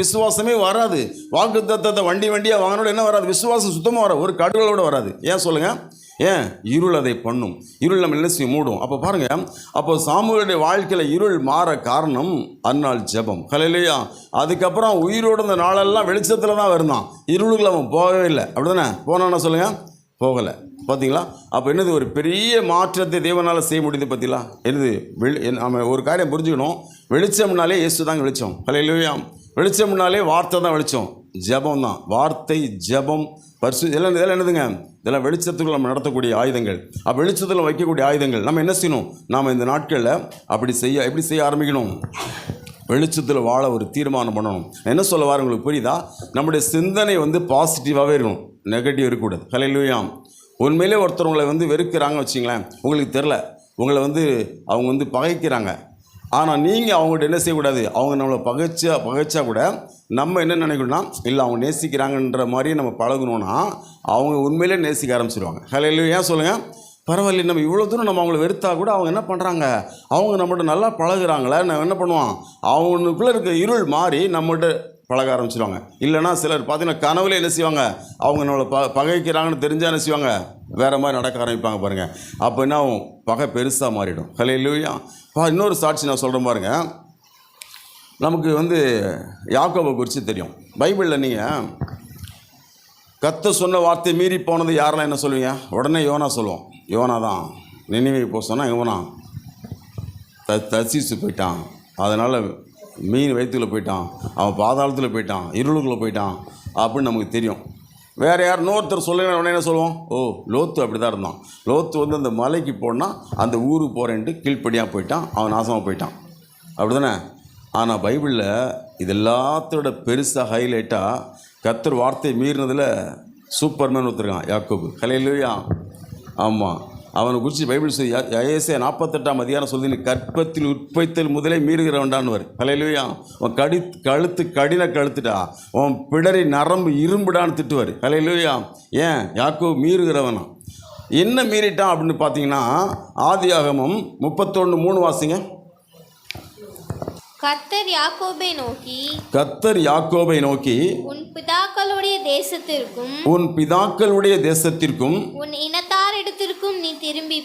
[SPEAKER 1] விசுவாசமே வராது. வாக்கு தத்தத்தை வண்டியாக வாங்கினோட என்ன வராது, விசுவாசம் சுத்தமாக வராது, ஒரு கடுகளோடு வராது. ஏன் சொல்லுங்கள்? ஏன்? இருள் அதை பண்ணும். இருள் நம்ம என்ன செய்ய மூடும். அப்போ பாருங்கள், அப்போ சாமுவேலுடைய வாழ்க்கையில் இருள் மாற காரணம் அந்நாள் ஜெபம். ஹல்லேலூயா. அதுக்கப்புறம் உயிரோடு இந்த நாளெல்லாம் வெளிச்சத்தில் தான் இருந்தான், இருளுக்குள்ள அவன் போகவே இல்லை. அப்படி தானே போனான்னா சொல்லுங்கள்? போகலை. பார்த்தீங்களா? அப்போ என்னது, ஒரு பெரிய மாற்றத்தை தேவனால் செய்ய முடியுது. பார்த்தீங்களா? என்னது, நம்ம ஒரு காரியம் புரிஞ்சுக்கணும், வெளிச்சம்னாலே இயேசு தாங்க வெளிச்சம். ஹல்லேலூயா. வெளிச்சம்னாலே வார்த்தை தான் வெளிச்சம், ஜெபம் தான். வார்த்தை, ஜெபம், இதெல்லாம் என்னதுங்க, இதெல்லாம் வெளிச்சத்துக்குள்ள நம்ம நடத்தக்கூடிய ஆயுதங்கள். அப்போ வெளிச்சத்தில் வைக்கக்கூடிய ஆயுதங்கள். நம்ம என்ன செய்யணும், நாம் இந்த நாட்களில் எப்படி செய்ய ஆரம்பிக்கணும்? வெளிச்சத்தில் வாழ ஒரு தீர்மானம் பண்ணணும். என்ன சொல்ல வர உங்களுக்கு புரியுதா? நம்முடைய சிந்தனை வந்து பாசிட்டிவாகவே இருக்கணும், நெகட்டிவ் இருக்கக்கூடாது. ஹல்லேலூயா. உண்மையிலே ஒருத்தர் உங்களை வந்து வெறுக்கிறாங்க வச்சிங்களேன், உங்களுக்கு தெரில, உங்களை வந்து அவங்க வந்து பகைக்கிறாங்க. ஆனால் நீங்கள் அவங்கள்ட்ட என்ன செய்யக்கூடாது, அவங்க நம்மளை பகைச்சா கூட நம்ம என்ன நினைக்கணும்னா, இல்லை அவங்க நேசிக்கிறாங்கன்ற மாதிரி நம்ம பழகணுன்னா அவங்க உண்மையிலே நேசிக்க ஆரம்பிச்சிடுவாங்க. ஹல்லேலூயா. ஏன் சொல்லுங்கள், பரவாயில்ல, நம்ம இவ்வளோ தூரம் நம்ம அவங்கள வெறுத்தா கூட அவங்க என்ன பண்ணுறாங்க, அவங்க நம்மகிட்ட நல்லா பழகுறாங்களே, நம்ம என்ன பண்ணுவோம், அவங்களுக்குள்ளே இருக்க இருள் மாறி நம்மகிட்ட பழக ஆரம்பிச்சிடுவாங்க. இல்லைனா சிலர் பார்த்தீங்கன்னா கனவுல என்ன செய்வாங்க, அவங்க நம்மளை பகைக்கிறாங்கன்னு தெரிஞ்சால் என்ன செய்வாங்க, வேறு மாதிரி நடக்க ஆரம்பிப்பாங்க பாருங்கள். அப்போ என்ன ஆகும், பகை பெருசாக மாறிடும். ஹல்லேலூயா. இன்னொரு சாட்சி நான் சொல்கிறேன் பாருங்கள். நமக்கு வந்து யாக்கோபை குறித்து தெரியும். பைபிளில் நீங்கள் கர்த்தர் சொன்ன வார்த்தை மீறி போனது யாரெல்லாம் என்ன சொல்லுவீங்க? உடனே யோனா சொல்லுவோம். யோனா தான் நினிவே போக சொன்னால் யோனா தர்சீசு போயிட்டான், அதனால் மீன் வயிற்றுக்குள்ளே போயிட்டான், அவன் பாதாளத்தில் போயிட்டான், இருளுக்குள்ளே போயிட்டான் அப்படின்னு நமக்கு தெரியும். வேறு யார் இன்னொருத்தர் சொல்ல உடனே என்ன சொல்லுவோம், ஓ லோத்து அப்படி தான் இருந்தான், லோத்து வந்து அந்த மலைக்கு போனால் அந்த ஊருக்கு போகிறேன்ட்டு கீழ்ப்படியாக போயிட்டான், அவன் நாசமாக போயிட்டான், அப்படி தானே? ஆனால் பைபிளில் இது எல்லாத்தோட பெருசாக ஹைலைட்டாக கர்த்தர் வார்த்தை மீறினதில் சூப்பர்மேன் ஒருத்தருக்கான், யாக்கோபு. ஹல்லேலூயா. ஆமாம், அவனை குறித்து பைபிள் சொல்லி ஏசாயா 48ஆம் அதிகாரம் சொல்லி, நீ கற்பத்தில் உட்பைத்தல் முதலே மீறுகிறவன்டான்னுவார். ஹல்லேலூயா. உன் கழுத்து கழுத்துட்டா, உன் பிடரி நரம்பு இரும்புடான்னு திட்டுவார். ஹல்லேலூயா. ஏன்? யாக்கோபு மீறுகிறவனா. என்ன மீறிட்டான் அப்படின்னு பார்த்தீங்கன்னா, ஆதியாகமம் 31:3 வாசிங்க.
[SPEAKER 2] கர்த்தர்
[SPEAKER 1] யாக்கோபை நோக்கி
[SPEAKER 2] உன் பிதாக்களுடைய தேசத்திற்கும்
[SPEAKER 1] உன்
[SPEAKER 2] இனத்தாரிடத்திற்கும் நீ திரும்பி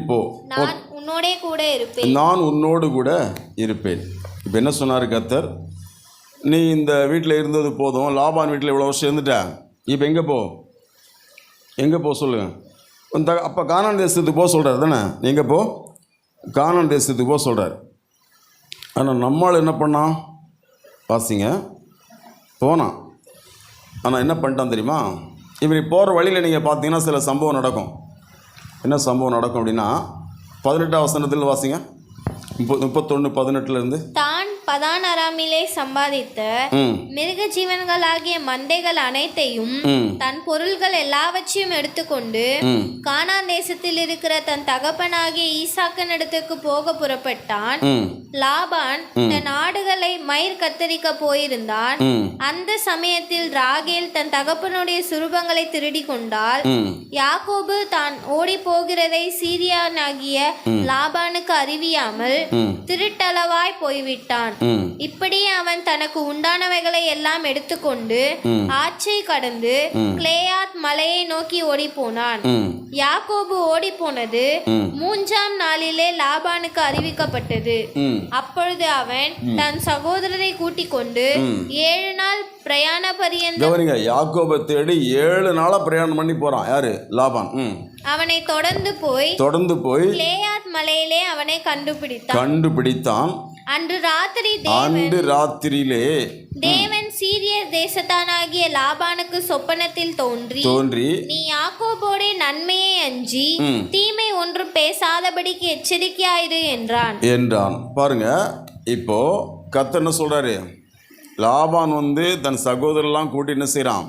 [SPEAKER 2] போ, நான்
[SPEAKER 1] உன்னோடு கூட இருப்பேன். இப்போ என்ன சொன்னார் கர்த்தர், நீ இந்த வீட்டில் இருந்தது போதும், லாபான் வீட்டில் இவ்வளோ வருஷம் இருந்துட்ட, இப்போ எங்கே போ சொல்லுங்கள். அப்போ கானான் தேசத்துக்கு போக சொல்கிறார் தானே, எங்கே போ, கானான் தேசத்துக்கு போக சொல்கிறார். ஆனால் நம்மளால் என்ன பண்ணான் வாசிங்க, போனான். ஆனால் என்ன பண்ணிட்டான் தெரியுமா? இப்படி போகிற வழியில் நீங்கள் பார்த்தீங்கன்னா சில சம்பவம் நடக்கும். என்ன சம்பவம் நடக்கும் அப்படின்னா, 18ஆம் வசனத்தில் வாசிங்க, 31:18
[SPEAKER 2] தான் பதான் அராமிலே சம்பாதித்த மிருக ஜீவன்களாகிய மந்தைகள் அனைத்தையும் தன் பொருள்கள் எல்லாவற்றையும் எடுத்துக்கொண்டு கானான் தேசத்தில் இருக்கிற தன் தகப்பனாகிய ஈசாக்கனிடத்துக்கு போக புறப்பட்டான். லாபான் தன் ஆடுகளை மயிர் கத்தரிக்க போயிருந்தான். அந்த சமயத்தில் ராகேல் தன் தகப்பனுடைய சுரூபங்களை திருடி கொண்டாள். யாக்கோபு தான் ஓடி போகிறதை சீரியானாகிய லாபானுக்கு அறிவியாமல் திருட்டளவாய் போய்விட்டான். இப்படியே அவன் தனக்கு உண்டானவைகளை எல்லாம் எடுத்துக்கொண்டு ஆற்றை கடந்து கிளேயாத் மலையை நோக்கி ஓடி போனான். யாக்கோபு ஓடி போனது 3ஆம் நாளிலே லாபானுக்கு அறிவிக்கப்பட்டது. அப்பொழுது அவன் தன் சகோதரரை கூட்டிக் கொண்டு 7 நாள் பிரயாண பரியந்தம்
[SPEAKER 1] யாக்கோபை தேடி 7 நாளா பிரயாணம் பண்ணி போறான். யாரு? லாபான்.
[SPEAKER 2] அவனை தொடர்ந்து போய் கிளேயாத் மலையிலே அவனை கண்டுபிடித்தான். அன்று ராத்திரியிலே தேவன் சீரிய தேசத்தானாகிய லாபானுக்கு சொப்பனத்தில் தோன்றி நீ யாக்கோபோடே நன்மையை அஞ்சி தீமை ஒன்று பேசாதபடிக்கு எச்சரிக்கையாயிரு என்றான்.
[SPEAKER 1] பாருங்க, இப்போ கர்த்தர் என்ன சொல்றாரு, லாபான் வந்து தன் சகோதரெல்லாம் கூட்டி என்ன செய்கிறான்,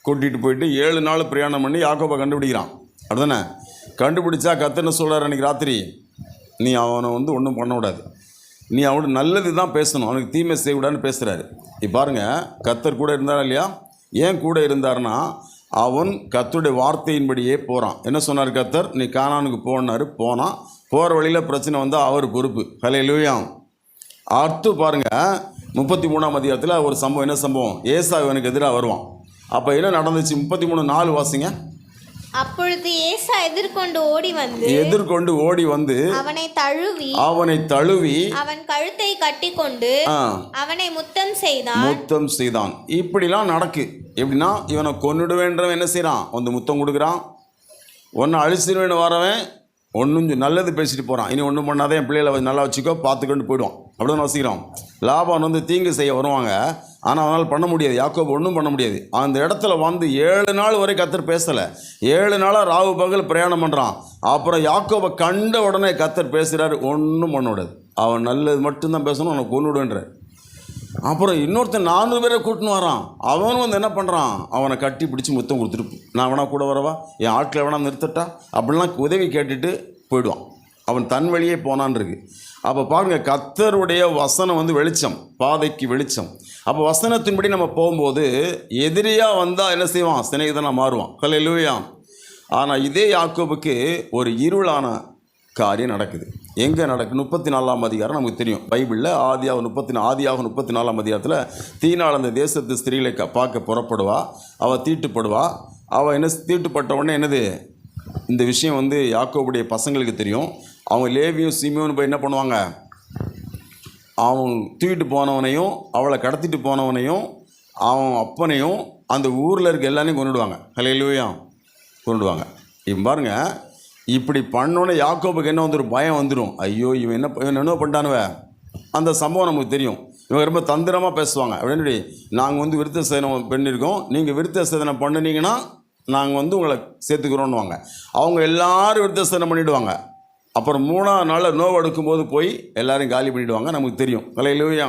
[SPEAKER 1] கூட்டிகிட்டு போயிட்டு 7 நாள் பிரயாணம் பண்ணி யாக்கோபை கண்டுபிடிக்கிறான். அப்படிதானே? கண்டுபிடிச்சா கர்த்தர் என்ன சொல்கிறார், அன்றைக்கி ராத்திரி நீ அவனை வந்து ஒன்றும் பண்ண விடாது, நீ அவனுக்கு நல்லது தான் பேசணும், அவனுக்கு தீமை செய்யக்கூடாதுன்னு பேசுகிறாரு. இப்போ பாருங்கள், கர்த்தர் கூட இருந்தாரா இல்லையா? ஏன் கூட இருந்தார்னா, அவன் கர்த்தருடைய வார்த்தையின்படியே போகிறான். என்ன சொன்னார் கர்த்தர், நீ கானானுக்கு போனான். போகிற வழியில் பிரச்சனை வந்தால் அவர் பொறுப்பு. ஹல்லேலூயா. அடுத்து பாருங்கள், 33ஆம் அதிகாரத்தில் ஒரு சம்பவம். என்ன சம்பவம்? ஏசாவு இவனுக்கு எதிராக வருவான். அப்போ என்ன நடந்துச்சு? 33:4 வாசிங்க.
[SPEAKER 2] அப்பொழுது ஏசா எதிர்கொண்டு ஓடி வந்து அவனை தழுவி அவன் கழுத்தை கட்டிக்கொண்டு அவனை முத்தம் செய்தான்.
[SPEAKER 1] இப்படிலாம் நடக்கு. எப்படின்னா, இவனை கொன்னுடுவேன்றவன் என்ன செய்யறான், வந்து முத்தம் கொடுக்குறான். ஒன்று அழிச்சிடுவேன்னு வரவன் ஒன்றும் நல்லது பேசிட்டு போகிறான். இனி ஒன்றும் பண்ணாதே, என் பிள்ளைகளை நல்லா வச்சுக்கோ, பார்த்துக்கொண்டு போயிடுவான். அப்படிதான் வசிக்கிறோம். லாபான் வந்து தீங்கு செய்ய வருவாங்க, ஆனால் அவனால் பண்ண முடியாது. யாக்கோபு ஒன்றும் பண்ண முடியாது. அந்த இடத்துல வந்து 7 நாள் வரை கர்த்தர் பேசலை. 7 நாளாக ராவு பகல் பிரயாணம் பண்ணுறான். அப்புறம் யாக்கோபை கண்ட உடனே கர்த்தர் பேசுகிறாரு, ஒன்றும் பண்ண விடாது. அவன் நல்லது மட்டும்தான் பேசணும், அவனை கொன்னுடுன்ற. அப்புறம் இன்னொருத்தன் 400 பேரை கூட்டின்னு வரான். அவனும் வந்து என்ன பண்ணுறான், அவனை கட்டி பிடிச்சி முத்தம் கொடுத்துட்டு, நான் வேணா கூட வரவா, என் ஆட்களை வேணா நிறுத்தட்டா அப்படிலாம் உதவி கேட்டுட்டு போயிடுவான். அவன் தன் வழியே போனான் இருக்கு. அப்போ பாருங்கள், கர்த்தருடைய வசனம் வந்து வெளிச்சம், பாதைக்கு வெளிச்சம். அப்போ வசனத்தின்படி நம்ம போகும்போது எதிரியாக வந்தால் என்ன செய்வான், சிநேகிதனாக மாறுவான். ஹல்லேலூயா. ஆனால் இதே யாக்கோபுக்கு ஒரு இருளான காரியம் நடக்குது. எங்கே நடக்குது? 34ஆம் அதிகாரம் நமக்கு தெரியும் பைபிளில். ஆதியாக 34ஆம் அதிகாரத்தில் தீனாள் அந்த தேசத்து ஸ்திரீகளை பார்க்க புறப்படுவா. அவள் தீட்டுப்படுவா. அவள் என்ன தீட்டுப்பட்ட உடனே என்னது, இந்த விஷயம் வந்து யாக்கோபுடைய பசங்களுக்கு தெரியும். அவங்க லேவியும் சிமியோனும் போய் என்ன பண்ணுவாங்க, அவன் தூக்கிட்டு போனவனையும் அவளை கடத்திட்டு போனவனையும் அவன் அப்பனையும் அந்த ஊரில் இருக்க எல்லாரையும் கொண்டுடுவாங்க. ஹல்லேலூயா, கொண்டுடுவாங்க. இப்போ பாருங்கள், இப்படி பண்ணோன்னே யாக்கோபுக்கு என்ன வந்துடும், பயம் வந்துடும். ஐயோ, இவன் என்ன பண்ணிட்டானுவ. அந்த சம்பவம் நமக்கு தெரியும். இவங்க ரொம்ப தந்திரமாக பேசுவாங்க. அப்படின்னு, நாங்கள் வந்து விருத்த சேதனம் பண்ணியிருக்கோம், நீங்கள் விருத்த சேதனம் பண்ணினீங்கன்னா நாங்கள் வந்து உங்களை சேர்த்துக்கிறோன்னுவாங்க. அவங்க எல்லோரும் விருத்த சேதனம் பண்ணிவிடுவாங்க. அப்புறம் 3ஆம் நாள் நோவு எடுக்கும்போது போய் எல்லோரும் காலி பண்ணிவிடுவாங்க. நமக்கு தெரியும். ஹல்லேலூயா.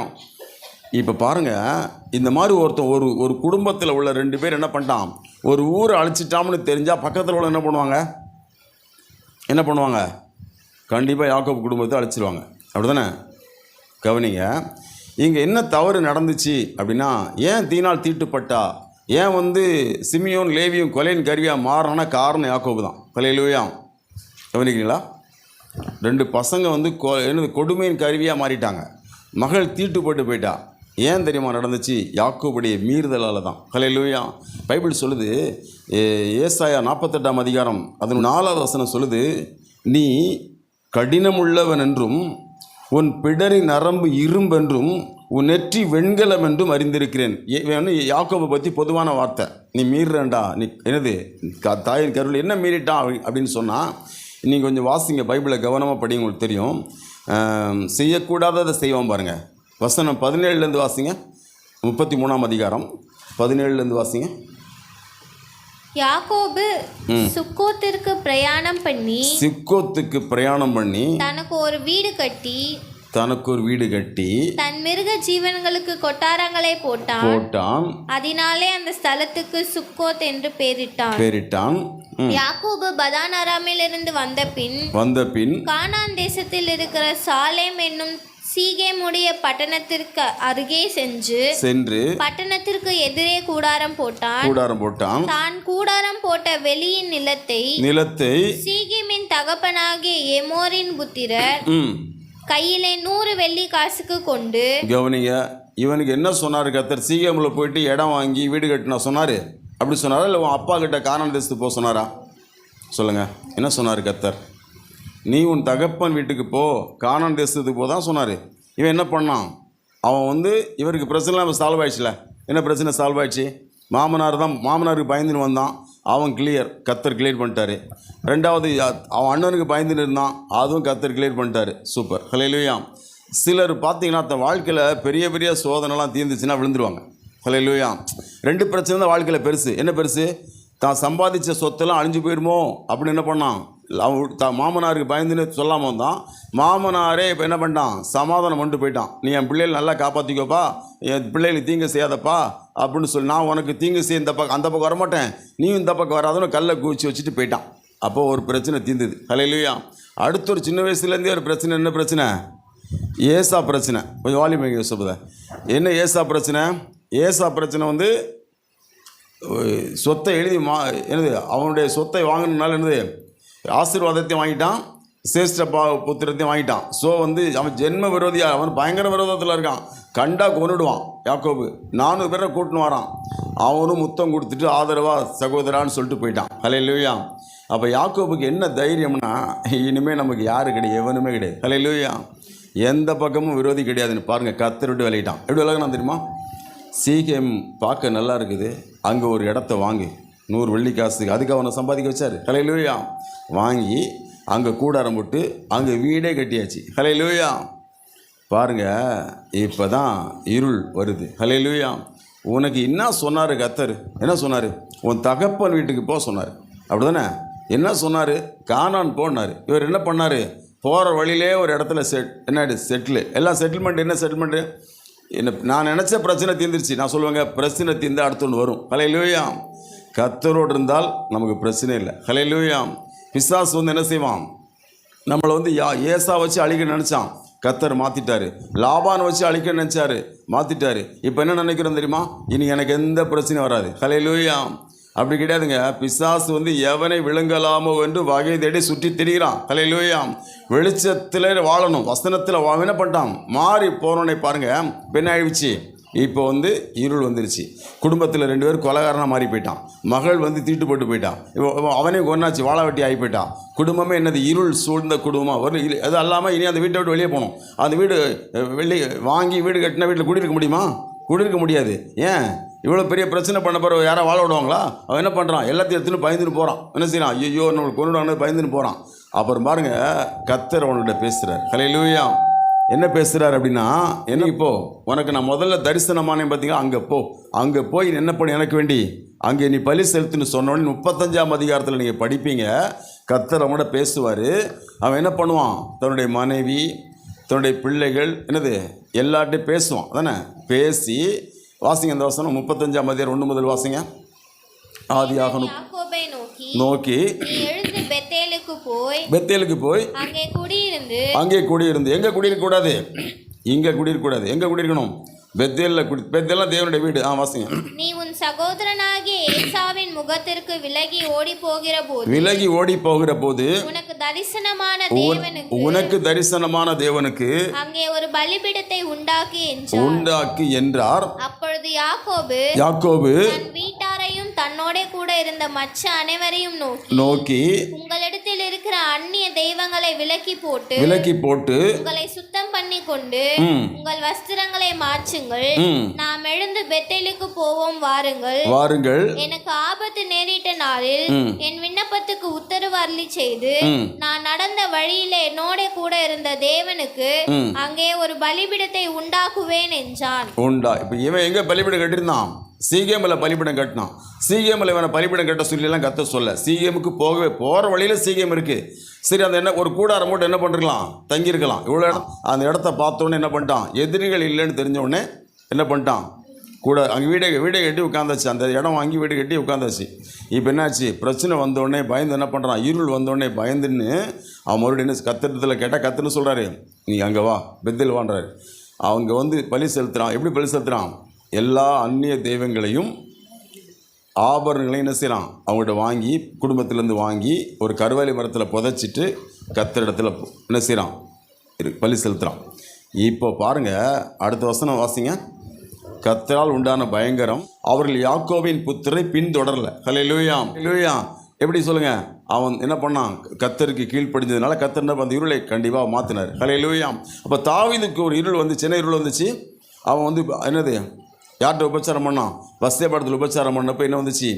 [SPEAKER 1] இப்போ பாருங்கள், இந்த மாதிரி ஒருத்தன் ஒரு குடும்பத்தில் உள்ள 2 பேர் என்ன பண்ணிட்டான், ஒரு ஊரை அழிச்சிட்டாம்னு தெரிஞ்சால் பக்கத்தில் உள்ள என்ன பண்ணுவாங்க, கண்டிப்பாக யாக்கோபு குடும்பத்தை அழிச்சிருவாங்க. அப்படி தானே? கவனிங்க, இங்கே என்ன தவறு நடந்துச்சு அப்படின்னா, ஏன் தீனால் தீட்டுப்பட்டா, ஏன் வந்து சிமியோன் லேவியும் கொலையின் கருவியாக மாறினா காரணம் யாக்கோபு தான். ஹல்லேலூயா. கவனிக்கிறீங்களா? 2 பசங்க வந்து கொடுமையின் கருவியாக மாறிட்டாங்க. மகள் தீட்டுப்பட்டு போயிட்டா. ஏன் தெரியுமா நடந்துச்சு? யாக்கோபுடைய மீறுதலால் தான். ஹல்லேலூயா. பைபிள் சொல்லுது, ஏசாயா 48ஆம் அதிகாரம் அதன் 4வது வசனம் சொல்லுது, நீ கடினமுள்ளவன் என்றும் உன் பிடரி நரம்பு இரும்பென்றும் உன் நெற்றி வெண்கலம் என்றும் அறிந்திருக்கிறேன். யாக்கோபை பற்றி பொதுவான வார்த்தை. நீ மீறுறேன்டா, நீ என்னது தாயின் கருவில் என்ன மீறிட்டான் அப்படின்னு சொன்னால், நீங்கள் கொஞ்சம் வாசிங்க, பைபிளை கவனமாக படிங்க, உங்களுக்கு தெரியும். செய்யக்கூடாததை செய்வோம் பாருங்கள். வசனம் 17லேருந்து வாசிங்க. 33ஆம் அதிகாரம் 17லேருந்து வாசிங்க.
[SPEAKER 2] யாக்கோபு சுக்கோத்துக்கு பிரயாணம் பண்ணி தனக்கு ஒரு வீடு கட்டி தன் மிருக ஜீவன்களுக்கு கொட்டாரங்களை போட்டான். அதனாலே அந்த ஸ்தலத்துக்கு சுக்கோத் என்று பெயரிட்டான். யாக்கோபு பதான் அராமில் இருந்து வந்த பின் கானான் தேசத்தில் இருக்கிற சாலேம் என்னும் சீகேமுடைய பட்டணத்திற்கு அருகே சென்று பட்டணத்திற்கு எதிரே கூடாரம் போட்டான். தான் கூடாரம் போட்ட வெளியின் நிலத்தை சீகேமின் தகப்பனாகிய எமோரின் புத்திரர் கையிலே 100 வெள்ளி காசுக்கு கொண்டு. கவனிங்க,
[SPEAKER 1] இவனுக்கு என்ன சொன்னார் கர்த்தர்? சீகேமில் போயிட்டு இடம் வாங்கி வீடு கட்டினா சொன்னார். அப்படி சொன்னாரா, இல்லை உன் அப்பா கிட்ட கானான் தேசத்துக்கு போக சொன்னாரா? சொல்லுங்கள், என்ன சொன்னார் கர்த்தர்? நீ உன் தகப்பன் வீட்டுக்கு போ, கானான் தேசத்துக்கு போ தான் சொன்னார். இவன் என்ன பண்ணான்? அவன் வந்து இவருக்கு பிரச்சனை சால்வ் ஆயிடுச்சுல. என்ன பிரச்சனை சால்வ் ஆயிடுச்சு? மாமனாருக்கு பயந்துன்னு வந்தான், அவன் கர்த்தர் கிளியர் பண்ணிட்டாரு. 2வது அவன் அண்ணனுக்கு பயந்துன்னு இருந்தான், அதுவும் கர்த்தர் கிளியர் பண்ணிட்டாரு. சூப்பர். ஹல்லேலூயா. சிலர் பார்த்தீங்கன்னா தன் வாழ்க்கையில் பெரிய பெரிய சோதனைலாம் தீர்ந்துச்சுன்னா விழுந்துருவாங்க. ஹல்லேலூயா. 2 பிரச்சனை தான் வாழ்க்கையில் பெருசு. என்ன பெருசு? தான் சம்பாதிச்ச சொத்தெல்லாம் அழிஞ்சு போயிடுமோ அப்படின்னு என்ன பண்ணான், மாமனாருக்கு பயந்துன்னு சொல்லாமல் வந்தான். மாமனாரே இப்போ என்ன பண்ணிட்டான், சமாதானம் பண்ணிட்டு போயிட்டான். நீ என் பிள்ளைகளை நல்லா காப்பாற்றிக்கோப்பா, என் பிள்ளைகளுக்கு தீங்கு செய்யாதப்பா அப்படின்னு சொல்லி, நான் உனக்கு தீங்கு செய்ய அந்த பக்கம் வரமாட்டேன், நீயும் இந்த பக்கம் வராதுன்னு கல்லை குவிச்சு வச்சுட்டு போயிட்டான். அப்போது ஒரு பிரச்சனை தீர்ந்தது. ஹல்லேலூயா. அடுத்த ஒரு சின்ன வயசுலேருந்தே ஒரு பிரச்சனை. என்ன பிரச்சனை? ஏசா பிரச்சனை. கொஞ்சம் வாலிமைங்க சொல்லுத. என்ன ஏசா பிரச்சனை? ஏசா பிரச்சனை வந்து சொத்தை எழுதி என்னது, அவனுடைய சொத்தை வாங்கினால என்னது, ஆசீர்வாதத்தையும் வாங்கிட்டான், சேஷ்ட புத்திரத்தையும் வாங்கிட்டான். ஸோ வந்து அவன் ஜென்ம விரோதியாக, அவன் பயங்கர விரோதத்தில் இருக்கான். கண்டா கொன்னுடுவான். யாக்கோபு 400 பேரை கூட்டின்னு வரான். அவனும் முத்தம் கொடுத்துட்டு ஆதரவாக சகோதரான்னு சொல்லிட்டு போயிட்டான். ஹல்லேலூயா. அப்போ யாக்கோபுக்கு என்ன தைரியம்னா, இனிமேல் நமக்கு யாரு கிடையாது, எவனுமே கிடையாது. ஹல்லேலூயா. எந்த பக்கமும் விரோதி கிடையாதுன்னு பாருங்கள். கர்த்தர் விட்டு விளையிட்டான். எப்படி விலகினான் தெரியுமா? சீக்கிரம் பார்க்க நல்லா இருக்குது, அங்கே ஒரு இடத்த வாங்கி 100 வெள்ளி காசுக்கு, அதுக்கு அவனை சம்பாதிக்க வச்சார். ஹல்லேலூயா. வாங்கி அங்கே கூடாரம் போட்டு அங்கே வீடே கட்டியாச்சு. ஹல்லேலூயா. பாருங்கள், இப்போ தான் இருள் வருது. ஹல்லேலூயா. உனக்கு என்ன சொன்னார் கர்த்தர்? என்ன சொன்னார்? உன் தகப்பன் வீட்டுக்கு போக சொன்னார். அப்படி தானே? என்ன சொன்னார்? கானான் போனார். இவர் என்ன பண்ணார்? போகிற வழியிலே ஒரு இடத்துல செட்டில் எல்லாம் செட்டில்மெண்ட். என்ன செட்டில்மெண்ட்டு? என்ன, நான் நினச்ச பிரச்சனை தீர்ந்துருச்சு. நான் சொல்லுவேங்க, பிரச்சனை தீர்ந்து அடுத்து ஒன்று வரும். ஹல்லேலூயா. கர்த்தரோடு இருந்தால் நமக்கு பிரச்சனை இல்லை. ஹல்லேலூயா. பிசாசு வந்து என்ன செய்வான்? நம்மளை வந்து ஏசா வச்சு அழிக்க நினச்சான், கர்த்தர் மாற்றிட்டாரு. லாபான் வச்சு அழிக்க நினச்சாரு, மாற்றிட்டாரு. இப்போ என்ன நினைக்கிறோம் தெரியுமா? இனி எனக்கு எந்த பிரச்சனையும் வராது. ஹல்லேலூயா. அப்படி கிடையாதுங்க. பிசாசு வந்து எவனை விழுங்கலாமோ என்று வகை தேடி சுற்றி திரிகிறான். ஹல்லேலூயா. வெளிச்சத்தில் வாழணும், வசனத்தில் என்ன பண்ணிட்டான்? மாறி போனோன்னே பாருங்கள், பெண் ஆயிடுச்சு. இப்போ வந்து இருள் வந்துருச்சு. குடும்பத்தில் 2 பேர் கொலைகாரனாக மாறி போயிட்டான். மகள் வந்து தீட்டு போட்டு போயிட்டான். அவனையும் கொன்னாச்சு, வாழை வெட்டி ஆகி போயிட்டான். குடும்பமே என்னது? இருள் சூழ்ந்த குடும்பமாக ஒரு அது அல்லாமல் இனி அந்த வீட்டை விட்டு வெளியே போகணும். அந்த வீடு வாங்கி வீடு கட்டின வீட்டில் குடியிருக்க முடியுமா? குடியிருக்க முடியாது. ஏன்? இவ்வளோ பெரிய பிரச்சனை பண்ண பிறகு யாரை வாழ விடுவாங்களா? அவன் என்ன பண்ணுறான்? எல்லாத்தையும் எடுத்துன்னு பயந்துன்னு போகிறான். என்ன செய்யறான்? ஐயோ நம்மளுக்கு கொண்டுடானது பயந்துன்னு போகிறான். அப்புறம் பாருங்க, கர்த்தர் அவன்கிட்ட பேசுகிறார். ஹல்லேலூயா. என்ன பேசுகிறார் அப்படின்னா, என்ன இப்போது உனக்கு நான் முதல்ல தரிசனமானேன் பார்த்தீங்களா, அங்கே போய் என்ன பண்ணி எனக்கு வேண்டி அங்கே நீ பலி செலுத்துன்னு சொன்னோன்னு 35ஆம் அதிகாரத்தில் நீங்கள் படிப்பீங்க. கர்த்தர் அவனோட பேசுவார். அவன் என்ன பண்ணுவான்? தன்னுடைய மனைவி, தன்னுடைய பிள்ளைகள், என்னது எல்லார்ட்டையும் பேசுவான் தானே. பேசி வாசிங்க அந்த வசனம் 35ஆம் அதிகாரம் 1 முதல் வாசிங்க. ஆதியாகமம் நோக்கி பெத்தேலுக்கு போய் அங்கே குடியிருந்து. எங்கே குடியிருக்க கூடாது? இங்கே குடியிருக்க கூடாது. எங்கே குடியிருக்கணும்? பெத்தேல்லாம் தேவனுடைய வீடு. வாசிங்க.
[SPEAKER 2] நீ உன் சகோதரனாகிய ஏசாவின் முகத்திற்கு விலகி ஓடி போகிற போது உனக்கு தரிசனமான தேவனுக்கு அங்கே ஒரு பலிபீடத்தை உண்டாக்கி என்றார். அப்பொழுது யாக்கோபு தன் வீட்டாரையும் தன்னோட கூட இருந்த மற்ற அனைவரையும் நோக்கி உங்களிடத்தில் இருக்கிற அந்நிய தெய்வங்களை விலக்கி போட்டு உங்களை சுத்தம் பண்ணி கொண்டு உங்கள் வஸ்திரங்களை மாற்று, நாம் எழுந்து பெத்தேலுக்கு போவோம், வாருங்கள். எனக்கு ஆபத்து நேரிட்ட நாளில் என் விண்ணப்பத்துக்கு உத்தரவு அருளி செய்து நான் நடந்த வழியில என்னோட கூட இருந்த தேவனுக்கு அங்கே ஒரு பலிபீடத்தை உண்டாக்குவேன் என்றான்.
[SPEAKER 1] இப்ப இவன் எங்க பலிபீடம் கட்டிருந்தான்? சீகேமில் பலிபீடம் கட்டினான். சீகேமில் இவனை பலிபீடம் கட்ட சொல்லியெல்லாம் கத்த சொல்ல. சீகேமுக்கு போகிற வழியில சீகேம் இருக்கு. சரி, அந்த என்ன ஒரு கூடாரம் மட்டும் என்ன பண்ணிருக்கலாம்? தங்கியிருக்கலாம். இவ்வளோ இடம். அந்த இடத்த பார்த்தோன்னே என்ன பண்ணிட்டான்? எதிரிகள் இல்லைன்னு தெரிஞ்ச உடனே என்ன பண்ணிட்டான்? கூட அங்கே வீடை கட்டி உட்காந்தாச்சு. அந்த இடம் வாங்கி வீடு கட்டி உட்காந்தாச்சு. இப்போ என்னாச்சு? பிரச்சனை வந்தோடனே பயந்து என்ன பண்ணுறான்? இருள் வந்தோடனே பயந்துன்னு அவன் மறுபடியும் என்ன கத்திரத்தில் கேட்டால் கத்துன்னு சொல்கிறாரு, நீ அங்கே வா, பெத்தேல் வான்றாரு. அவங்க வந்து பலி செலுத்துகிறான். எப்படி பலி செலுத்துகிறான்? எல்லா அந்நிய தெய்வங்களையும் ஆபரணங்களையும் என்ன செய்கிறான்? அவங்கள்ட்ட வாங்கி, குடும்பத்திலேருந்து வாங்கி ஒரு கருவாலி மரத்தில் புதைச்சிட்டு கத்திரிடத்தில் என்ன செய்கிறான்? பலி செலுத்துகிறான். இப்போ பாருங்கள், அடுத்த வசனம் வாசிங்க. கர்த்தரால் உண்டான பயங்கரம் அவர்கள் யாக்கோபின் புத்திரை பின்தொடரல. ஹல்லேலூயா. ஹல்லேலூயா. எப்படி சொல்லுங்கள்? அவன் என்ன பண்ணான்? கர்த்தருக்கு கீழ்ப்படிஞ்சதுனால கர்த்தர் அந்த இருளை கண்டிப்பாக மாற்றினார். ஹல்லேலூயா. அப்போ தாவீதுக்கு ஒரு இருள் வந்துச்சு. என்ன இருள் வந்துச்சு? அவன் வந்து என்னது, யார்கிட்ட உபச்சாரம் பண்ணான்? வஸ்தேபாடத்தில் உபச்சாரம் பண்ணப்போ என்ன வந்துச்சு?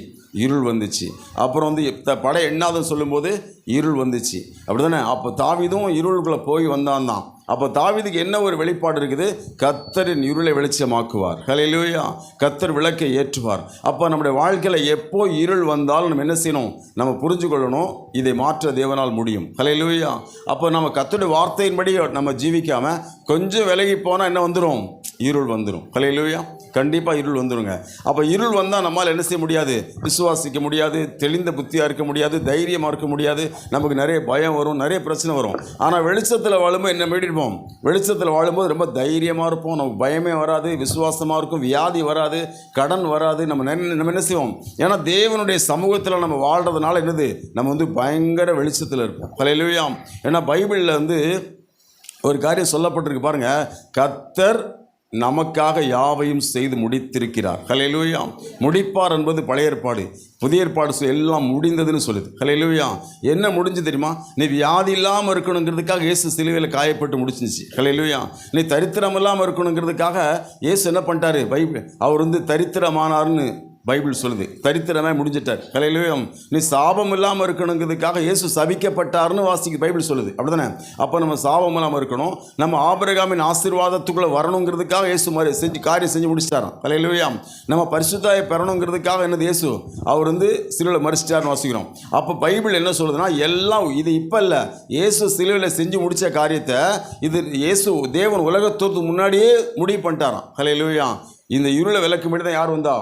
[SPEAKER 1] இருள் வந்துச்சு. அப்புறம் வந்து படை எண்ணாதுன்னு சொல்லும்போது இருள் வந்துச்சு. அப்படி தானே? அப்போ தாவீதும் இருளுக்குள்ளே போய் வந்தான் தான். அப்போ தாவீதுக்கு என்ன ஒரு வெளிப்பாடு இருக்குது? கர்த்தரின் இருளை வெளிச்சமாக்குவார். ஹல்லேலூயா. கர்த்தர் விளக்கை ஏற்றுவார். அப்போ நம்முடைய வாழ்க்கையில் எப்போ இருள் வந்தாலும் நம்ம என்ன செய்யணும்? நம்ம புரிஞ்சு கொள்ளணும், இதை மாற்ற தேவனால் முடியும். ஹல்லேலூயா. அப்போ நம்ம கர்த்தருடைய வார்த்தையின்படி நம்ம ஜீவிக்காமல் கொஞ்சம் விலகி போனால் என்ன வந்துடும்? இருள் வந்துடும். ஹல்லேலூயா. கண்டிப்பாக இருள் வந்துடுங்க. அப்போ இருள் வந்தால் நம்மால் என்ன செய்ய முடியாது? விசுவாசிக்க முடியாது, தெளிந்த புத்தியாக இருக்க முடியாது, தைரியமாக இருக்க முடியாது. நமக்கு நிறைய பயம் வரும், நிறைய பிரச்சனை வரும். ஆனால் வெளிச்சத்தில் வாழும்போது என்ன மேடிப்போம்? வெளிச்சத்தில் வாழும்போது ரொம்ப தைரியமாக இருப்போம். நமக்கு பயமே வராது, விசுவாசமாக இருக்கும், வியாதி வராது, கடன் வராது. நம்ம என்ன செய்வோம்? ஏன்னா தேவனுடைய சமூகத்தில் நம்ம வாழ்கிறதுனால என்னது? நம்ம வந்து பயங்கர வெளிச்சத்தில் இருப்போம். ஹல்லேலூயா. ஏன்னா பைபிளில் வந்து ஒரு காரியம் சொல்லப்பட்டிருக்கு பாருங்கள், கர்த்தர் நமக்காக யாவையும் செய்து முடித்திருக்கிறார். ஹல்லேலூயா. முடிப்பார் என்பது பழைய ஏற்பாடு. புதிய ஏற்பாடு எல்லாம் முடிந்ததுன்னு சொல்லுது. ஹல்லேலூயா. என்ன முடிஞ்சு தெரியுமா? நீ வியாதி இல்லாமல் இருக்கணுங்கிறதுக்காக இயேசு சிலுவையில் காயப்பட்டு முடிச்சிருச்சு. ஹல்லேலூயா. நீ தரித்திரம் இல்லாமல் இருக்கணுங்கிறதுக்காக இயேசு என்ன பண்ணிட்டாரு? அவர் வந்து தரித்திரமானார்னு பைபிள் சொல்லுது. தரித்திரமே முடிஞ்சிட்டார். ஹல்லேலூயா. நீ சாபம் இல்லாமல் இருக்கணுங்கிறதுக்காக இயேசு சபிக்கப்பட்டார்னு பைபிள் சொல்லுது. அப்படிதானே? அப்போ நம்ம சாபம் இல்லாமல் இருக்கணும், நம்ம ஆபிரகாமின் ஆசீர்வாதத்துக்குள்ளே வரணுங்கிறதுக்காக இயேசு மாதிரி காரியம் செஞ்சு முடிச்சிட்டாராம். ஹல்லேலூயா. நம்ம பரிசுத்தாயை பெறணுங்கிறதுக்காக என்னது, இயேசு அவர் சிலுவையில் மரிச்சிட்டார்னு வாசிக்கிறோம். அப்போ பைபிள் என்ன சொல்லுதுன்னா, எல்லாம் இது இப்போ இல்லை, இயேசு சிலுவையில் செஞ்சு முடித்த காரியத்தை இது இயேசு தேவன் உலகத்தோருக்கு முன்னாடியே முடிவு பண்ணிட்டாராம். ஹல்லேலூயா. இந்த இருளை விளக்கு மட்டும் தான் யார் வந்தா?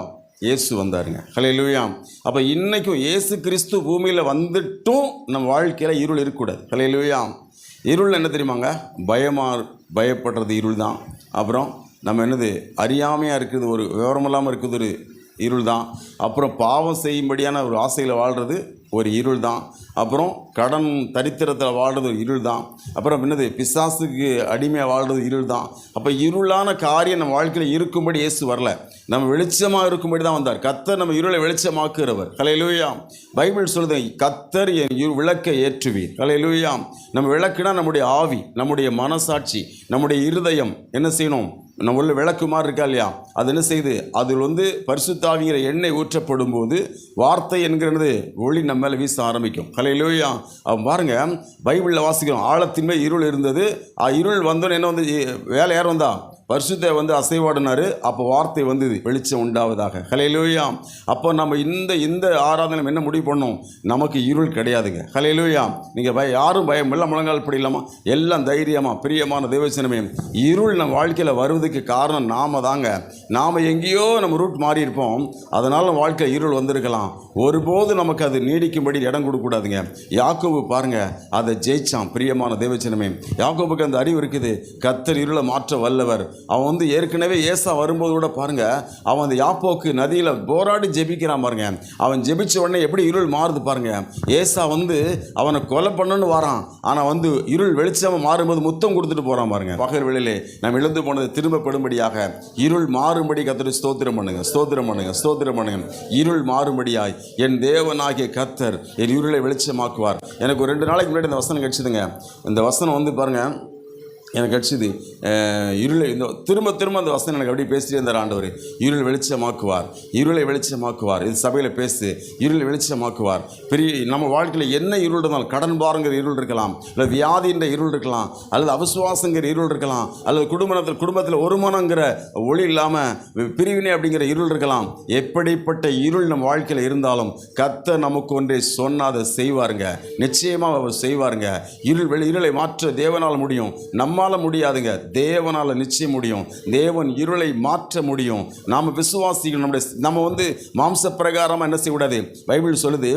[SPEAKER 1] இயேசு வந்தாருங்க. ஹல்லேலூயா. அப்போ இன்றைக்கும் இயேசு கிறிஸ்து பூமியில் வந்துட்டும் நம்ம வாழ்க்கையில் இருள் இருக்கக்கூடாது. ஹல்லேலூயா. இருள் என்ன தெரியுமாங்க? பயப்படுறது இருள் தான். அப்புறம் நம்ம என்னது, அறியாமையாக இருக்குது, ஒரு விவரம் இல்லாமல் இருக்குது, ஒரு இருள் தான். அப்புறம் பாவம் செய்யும்படியான ஒரு ஆசையில் வாழ்கிறது ஒரு இருள் தான். அப்புறம் கடன் தரித்திரத்தில் வாழ்கிறது ஒரு இருள் தான். அப்புறம் என்னது, பிசாசுக்கு அடிமையாக வாழ்கிறது இருள் தான். அப்போ இருளான காரியம் நம்ம வாழ்க்கையில் இருக்கும்படி இயேசு வரல, நம்ம வெளிச்சமாக இருக்கும்படி தான் வந்தார். கர்த்தர் நம்ம இருளை வெளிச்சமாக்குகிறவர். ஹல்லேலூயா. பைபிள் சொல்லுது, கர்த்தர் என் விளக்கை ஏற்றுவீர். ஹல்லேலூயா. நம்ம விளக்குனா நம்முடைய ஆவி, நம்முடைய மனசாட்சி, நம்முடைய இருதயம் என்ன செய்யணும்? நம்ம உள்ள விளக்கு மாதிரி இருக்கா இல்லையா, அது என்ன செய்யுது? அதில் பரிசுத்தாவிங்கிற எண்ணெய் ஊற்றப்படும் போது வார்த்தை என்கிறது ஒளி நம்ம மேலே வீச ஆரம்பிக்கும். ஹல்லேலூயா. அவன் பாருங்க, பைபிளில் வாசிக்கிறோம், ஆழத்தின் மேல் இருள் இருந்தது, இருள் வந்தோன்னு என்ன வேலை யார் வந்தா? பரிசுத்தை அசைவாடினார். அப்போ வார்த்தை வந்தது, வெளிச்சம் உண்டாவதாக. ஹல்லேலூயா. அப்போ நம்ம இந்த ஆராதனை என்ன முடிவு பண்ணோம்? நமக்கு இருள் கிடையாதுங்க. ஹல்லேலூயா. நீங்கள் யாரும் பயம் எல்லாம் முழங்கால் படி இல்லாமல் எல்லாம் தைரியமாக பிரியமான தேவசனமே, இருள் நம்ம வாழ்க்கையில் வருவதுக்கு காரணம் நாம தாங்க. நாம் எங்கேயோ நம்ம ரூட் மாறி இருப்போம், அதனால் நம்ம வாழ்க்கையில் இருள் வந்திருக்கலாம். ஒருபோது நமக்கு அது நீடிக்கும்படி இடம் கொடுக்கக்கூடாதுங்க. யாக்கோபு பாருங்க, அதை ஜெயிச்சான். பிரியமான தேவசனமே, யாக்கோபுக்கு அந்த அறிவு இருக்குது, கர்த்தர் இருளை மாற்ற வல்லவர். அவன் ஏற்கனவே ஏசா வரும்போது கூட பாருங்க, அவன் அந்த யாப்போக்கு நதியில் போராடி ஜெபிக்கிறான் பாருங்க. அவன் ஜெபிச்ச உடனே எப்படி இருள் மாறுது பாருங்க. ஏசா அவனை கொலை பண்ணணும்னு வரான், ஆனால் இருள் வெளிச்சமாக மாறும்போது முத்தம் கொடுத்துட்டு போகிறான் பாருங்க. பகல் வேளையிலே நாம் எழுந்து போனது திரும்பப்படும்படியாக இருள் மாறும்படி கர்த்தரை ஸ்தோத்திரம் பண்ணுங்க, ஸ்தோத்திரம் பண்ணுங்க, ஸ்தோத்திரம் பண்ணுங்க. இருள் மாறும்படியாய் என் தேவனாகிய கர்த்தர் என் இருளை வெளிச்சமாக்குவார். எனக்கு ஒரு 2 நாளைக்கு முன்னாடி இந்த வசனம் கிடைச்சதுங்க. இந்த வசனம் பாருங்க எனக்கு கிடச்சிது. இருளை திரும்ப அந்த வசனம் எனக்கு அப்படியே பேசிட்டே இருந்தார் ஆண்டவர். இருள் வெளிச்சமாக்குவார், இருளை வெளிச்சமாக்குவார். இது சபையில் பேசு, இருளை வெளிச்சமாக்குவார். பெரிய நம்ம வாழ்க்கையில் என்ன இருள் இருந்தாலும், கடன் பாருங்கிற இருள் இருக்கலாம், இல்லை வியாதின்ற இருள் இருக்கலாம், அல்லது அவிசுவாசங்கிற இருள் இருக்கலாம், அல்லது குடும்பத்தில் ஒருமனங்கிற ஒளி இல்லாமல் பிரிவினை அப்படிங்கிற இருள் இருக்கலாம். எப்படிப்பட்ட இருள் நம்ம வாழ்க்கையில் இருந்தாலும் கர்த்தர் நமக்கு ஒன்றை சொன்னாதை செய்வாருங்க. நிச்சயமாக அவர் செய்வாருங்க. இருளை மாற்ற தேவனால் முடியும், நம்மால் முடியாதுங்க. தேவனால் நிச்சயம் முடியும். தேவன் இருளை மாற்ற முடியும். நாம் விசுவாசிகள். நம்ம மாம்ச பிரகாரமாக என்ன செய்யக்கூடாது? பைபிள் சொல்லுது,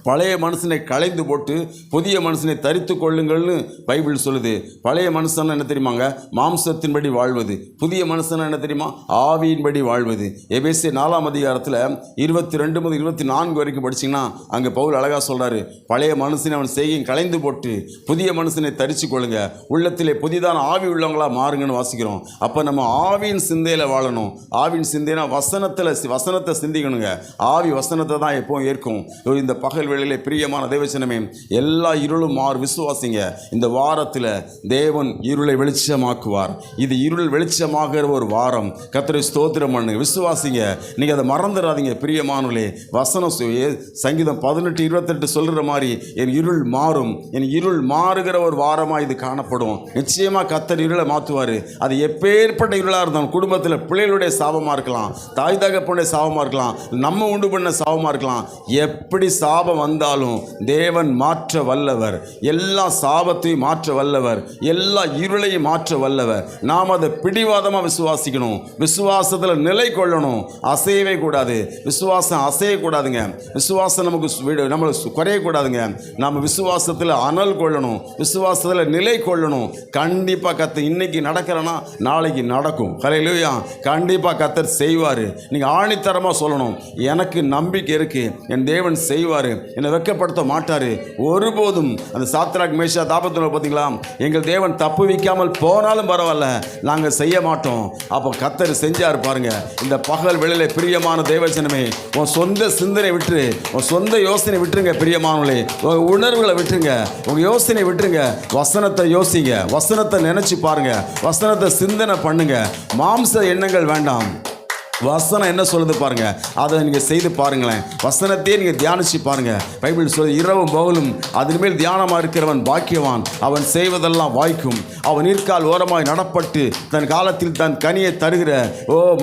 [SPEAKER 1] பழைய மனுஷனை களைந்து போட்டு புதிய மனுஷனை தரித்து கொள்ளுங்கள்னு பைபிள் சொல்லுது. பழைய மனுஷன் என்ன தெரியுமாங்க? மாம்சத்தின்படி வாழ்வது. புதிய மனுஷன் என்ன தெரியுமா? ஆவியின்படி வாழ்வது. எபேசியர் 4ஆம் அதிகாரத்தில் 22 முதல் 24 வரைக்கும் படிச்சிங்கன்னா அங்கே பவுல் அழகாக சொல்கிறாரு, பழைய மனுஷனை அவன் செய்கையும் களைந்து போட்டு புதிய மனுஷனை தரித்து கொள்ளுங்க, உள்ளத்திலே புதிதான ஆவி உள்ளவங்களாக மாறுங்கன்னு வாசிக்கிறோம். அப்போ நம்ம ஆவியின் சிந்தையில் வாழணும். ஆவியின் சிந்தைனா வசனத்தை சிந்திக்கணுங்க. ஆவி வசனத்தை தான் எப்போவும் ஏற்கும். இந்த பகல் வேளையிலே பிரியமான தேவசனமே, எல்லா இருளும் விசுவாசிங்க. இந்த வாரத்தில் தேவன் இருளை வெளிச்சமாக்குவார். இது இருள் வெளிச்சமாகிற ஒரு வாரம். கர்த்தரை ஸ்தோத்திரம் பண்ணுங்க, விசுவாசிங்க. நீங்கள் அதை மறந்துடாதீங்க பிரியமானவர்களே. வசனம் சங்கீதம் 18:28 சொல்கிற மாதிரி என் இருள் மாறும், என் இருள் மாறுகிற ஒரு வாரமாக இது காணப்படும். நிச்சயமாக கர்த்தர் இருளை மாற்றுவார். அது எப்பேற்பட்ட இருளாக இருந்தாலும், குடும்பத்தில் பிள்ளைகளுடைய சாபமாக இருக்கலாம், தாய் தகப்பனுடைய சாபமாக இருக்கலாம், நம்ம உண்டு பண்ண சாபமாக இருக்கலாம். எப்படி சாபம் வந்தாலும் தேவன் மாற்ற வல்லவர். எல்லா சாபத்தையும் மாற்ற வல்லவர், எல்லா இருளையும் மாற்ற வல்லவர். நாம் அதை பிடிவாதமாக விசுவாசிக்கணும். விசுவாசத்தில் நிலை கொள்ளணும், அசையவே கூடாது. விசுவாசம் அசையக்கூடாதுங்க. விசுவாசம் நம்மளை குறையக்கூடாதுங்க. நாம் விசுவாசத்தில் அனல் கொள்ளணும், விசுவாசத்தில் நிலை கொள்ளணும். கண்டிப்பாக கர்த்தர் இன்னைக்கு நடக்கிறனா நாளைக்கு நடக்கும். ஹல்லேலூயா. கண்டிப்பாக கர்த்தர் செய்வார். நீங்கள் ஆணித்தரமாக சொல்லணும், எனக்கு நம்பிக்கை இருக்கு, என் தேவன் செய்வார், என்னை வெட்கப்படுத்த மாட்டார் ஒருபோதும். அந்த சாத்ராக் மேஷா தாபத்தில் பார்த்தீங்களா, எங்கள் தேவன் தப்பு வைக்காமல் போனாலும் பரவாயில்ல, நாங்கள் செய்ய மாட்டோம். அப்போ கர்த்தர் செஞ்சார் பாருங்க. இந்த பகல் வேளையிலே பிரியமான தேவஜனமே, உன் சொந்த சிந்தனை விட்டுரு, உன் சொந்த யோசனை விட்டுருங்க பிரியமானவர்களே. உங்கள் உணர்வுகளை விட்டுருங்க, உங்கள் யோசனை விட்டுருங்க. வசனத்தை யோசிங்க, வசனத்தை நினைச்சு பாருங்க, வசனத்தை சிந்தனை பண்ணுங்க. மாம்ச எண்ணங்கள் வேண்டாம். வசனம் என்ன சொல்லுது பாருங்க, அதை நீங்கள் செய்து பாருங்களேன். வசனத்தையே நீங்கள் தியானிச்சு பாருங்க. பைபிள் சொல்லுது, இரவும் பகலும் அதன் மேல் தியானமாக இருக்கிறவன் பாக்கியவான், அவன் செய்வதெல்லாம் வாய்க்கும். அவன் நீர்க்கால் ஓரமாய் நடப்பட்டு தன் காலத்தில் தன் கனியை தருகிற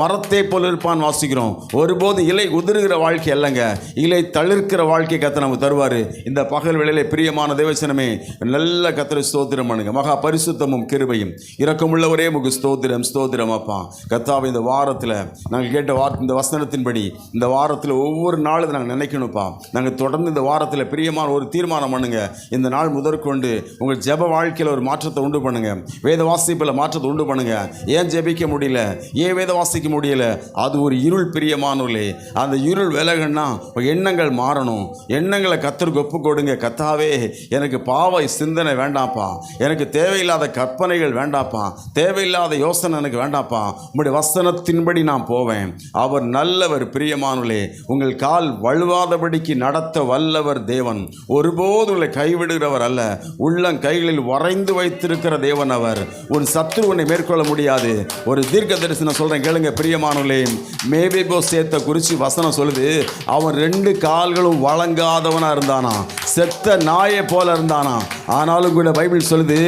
[SPEAKER 1] மரத்தை போல் இருப்பான் வாசிக்கிறோம். ஒருபோதும் இலை உதிர்கிற வாழ்க்கை அல்லங்க, இலை தளிர்க்கிற வாழ்க்கை கர்த்தர் நமக்கு தருவார். இந்த பகல் வேளையிலே பிரியமான தேவசனமே, நல்ல கர்த்தரை ஸ்தோத்திரம் பண்ணுங்க. மகா பரிசுத்தமும் கிருபையும் இரக்கமுள்ளவரே முகு ஸ்தோத்திரம் ஸ்தோத்திரம் அப்பா. கர்த்தாவே, இந்த வாரத்தில் நாங்கள் கேட்ட இந்த வசனத்தின்படி இந்த வாரத்தில் ஒவ்வொரு நாளும் நாங்கள் நினைக்கணும்ப்பா. நாங்கள் தொடர்ந்து இந்த வாரத்தில் பிரியமான ஒரு தீர்மானம் பண்ணுங்க. இந்த நாள் முதற்கொண்டு உங்கள் ஜெப வாழ்க்கையில் ஒரு மாற்றத்தை உண்டு பண்ணுங்க. வேத வாசிப்பில் மாற்றத்தை உண்டு பண்ணுங்க. ஏன் ஜெபிக்க முடியல, ஏன் வேத வாசிக்க முடியல, அது ஒரு இருள் பிரியமானவர்களே. அந்த இருள் விலகுன்னா எண்ணங்கள் மாறணும். எண்ணங்களை கர்த்தருக்கு ஒப்பு கொடுங்க. கர்த்தாவே, எனக்கு பாவ சிந்தனை வேண்டாப்பா, எனக்கு தேவையில்லாத கற்பனைகள் வேண்டாப்பா, தேவையில்லாத யோசனை எனக்கு வேண்டாப்பா, உங்களுடைய வசனத்தின்படி நான் போவேன். அவர் நல்லவர் பிரியமானவர்களே. உங்கள் கால் வழுவாதபடிக்கு நடத்த வல்லவர் தேவன். ஒருபோது உங்களை கைவிடுகிறவர் அல்ல, உள்ளம் கைகளில் வரைந்து வைத்திருக்கிற தேவன் அவர். உன் சத்துருவனை மேற்கொள்ள முடியாது. ஒரு தீர்க்க தரிசனம் சொல்றேன் கேளுங்க பிரியமானவர்களே. மேவிபோசேத்தை குறித்து வசனம் சொல்லுது, அவன் 2 கால்களும் வழங்காதவனா இருந்தானா, செத்த நாயை போல இருந்தானா. ஆனாலும் கூட பைபிள் சொல்லுது,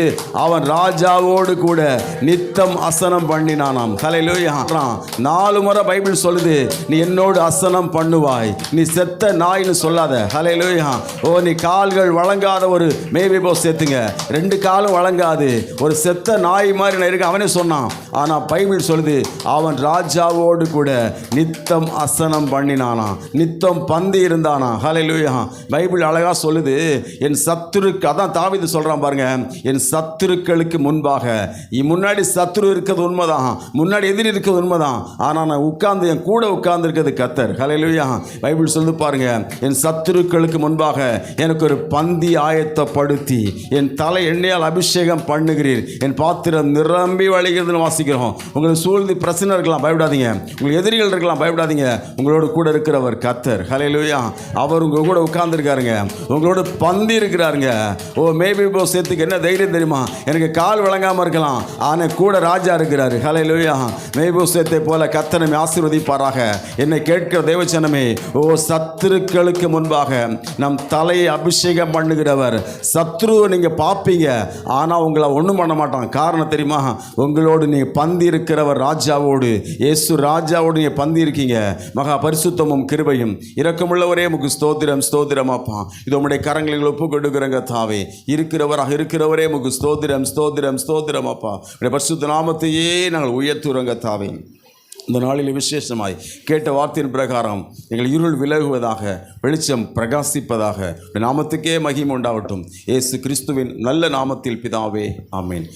[SPEAKER 1] அவன் ராஜாவோடு கூட நித்தம் அசனம் பண்ணினானாம். ஹல்லேலூயா. 4 முறை பைபிள் சொல்லுது, நீ என்னோடு அசனம் பண்ணுவாய், நீ செத்த நாய்னு சொல்லாத. ஹல்லேலூயா. நீ கால்கள் வழங்காத ஒரு மேவிபோசேத்துங்க, 2 காலும் வழங்காது, ஒரு செத்த நாய் மாதிரி நான் இருக்க அவனே சொன்னான். ஆனால் பைபிள் சொல்லுது, அவன் ராஜாவோடு கூட நித்தம் அசனம் பண்ணினானா, நித்தம் பந்தி இருந்தானா. ஹல்லேலூயா. பைபிள் அழகா சொல்லுது, என் சத்துருக்கு, அதான் தாவீது சொல்றான் பாருங்க, என் சத்துருக்களுக்கு முன்பாக, முன்னாடி சத்துரு இருக்கிறது உண்மைதான், முன்னாடி எதிரி இருக்கிறது உண்மைதான், ஆனால் நான் உட்கார்ந்து என் கூட உட்கார்ந்து இருக்கிறது கர்த்தர். ஹல்லேலூயா. பைபிள் சொல்லு பாருங்க, என் சத்துருக்களுக்கு முன்பாக எனக்கு ஒரு பந்தி ஆயத்தப்படுத்தி என் தலை எண்ணெயால் அபிஷேகம் பண்ணுகிறீர், என் பாத்திரம் நிரம்பி வழிகிறதுன்னு வாசிக்கிறோம். உங்களுக்கு சூழ்ந்து பிரச்சனை இருக்கலாம், பயப்படாதீங்க. உங்களுக்கு எதிரிகள் இருக்கலாம், பயப்படாதீங்க. உங்களோட கூட இருக்கிறவர் கர்த்தர். ஹல்லேலூயா. அவர் உங்க கூட உட்கார்ந்து இருக்காருங்க, உங்களோட பந்தி இருக்கிறாருங்க. மேவிபோசேத்துக்கு என்ன தைரியம் தெரியுமா, எனக்கு கால் வழங்காம இருக்கலாம், ஆனால் கூட ராஜா இருக்கிறாரு. ஹல்லேலூயா. மேவிபோசேத்தை போல கர்த்தர் நம்மை ஆசீர்வதிப்பாராக. என்னை கேட்கிற தேவச்சனமே, சத்துருக்களுக்கு முன்பாக நம் தலையை அபிஷேகம் பண்ணுகிறவர். சத்ருவை நீங்கள் பார்ப்பீங்க, ஆனால் உங்களை ஒன்றும் பண்ண மாட்டான். காரணம் தெரியுமா, உங்களோடு நீங்கள் பந்தி இருக்கிறவர் ராஜாவோடு, இயேசு ராஜாவோடு நீங்கள் பந்தி இருக்கீங்க. மகா பரிசுத்தமும் கிருபையும் இரக்கமுள்ளவரே முக்கு ஸ்தோத்திரம் ஸ்தோத்திரம் அப்பா. இது உம்முடைய கரங்களில் ஒப்பு கொடுக்குறங்க தாவே. இருக்கிறவரே முக்கு ஸ்தோத்திரம் ஸ்தோத்திரம் ஸ்தோத்திரம் அப்பா. பரிசுத்த நாமத்தையே நாங்கள் உயர்த்துறங்க தாவே. இந்த நாளில் விசேஷமாய் கேட்ட வார்த்தையின் பிரகாரம் எங்கள் இருள் விலகுவதாக, வெளிச்சம் பிரகாசிப்பதாக. நாமத்துக்கே மகிமை உண்டாகட்டும். இயேசு கிறிஸ்துவின் நல்ல நாமத்தில் பிதாவே, ஆமேன்.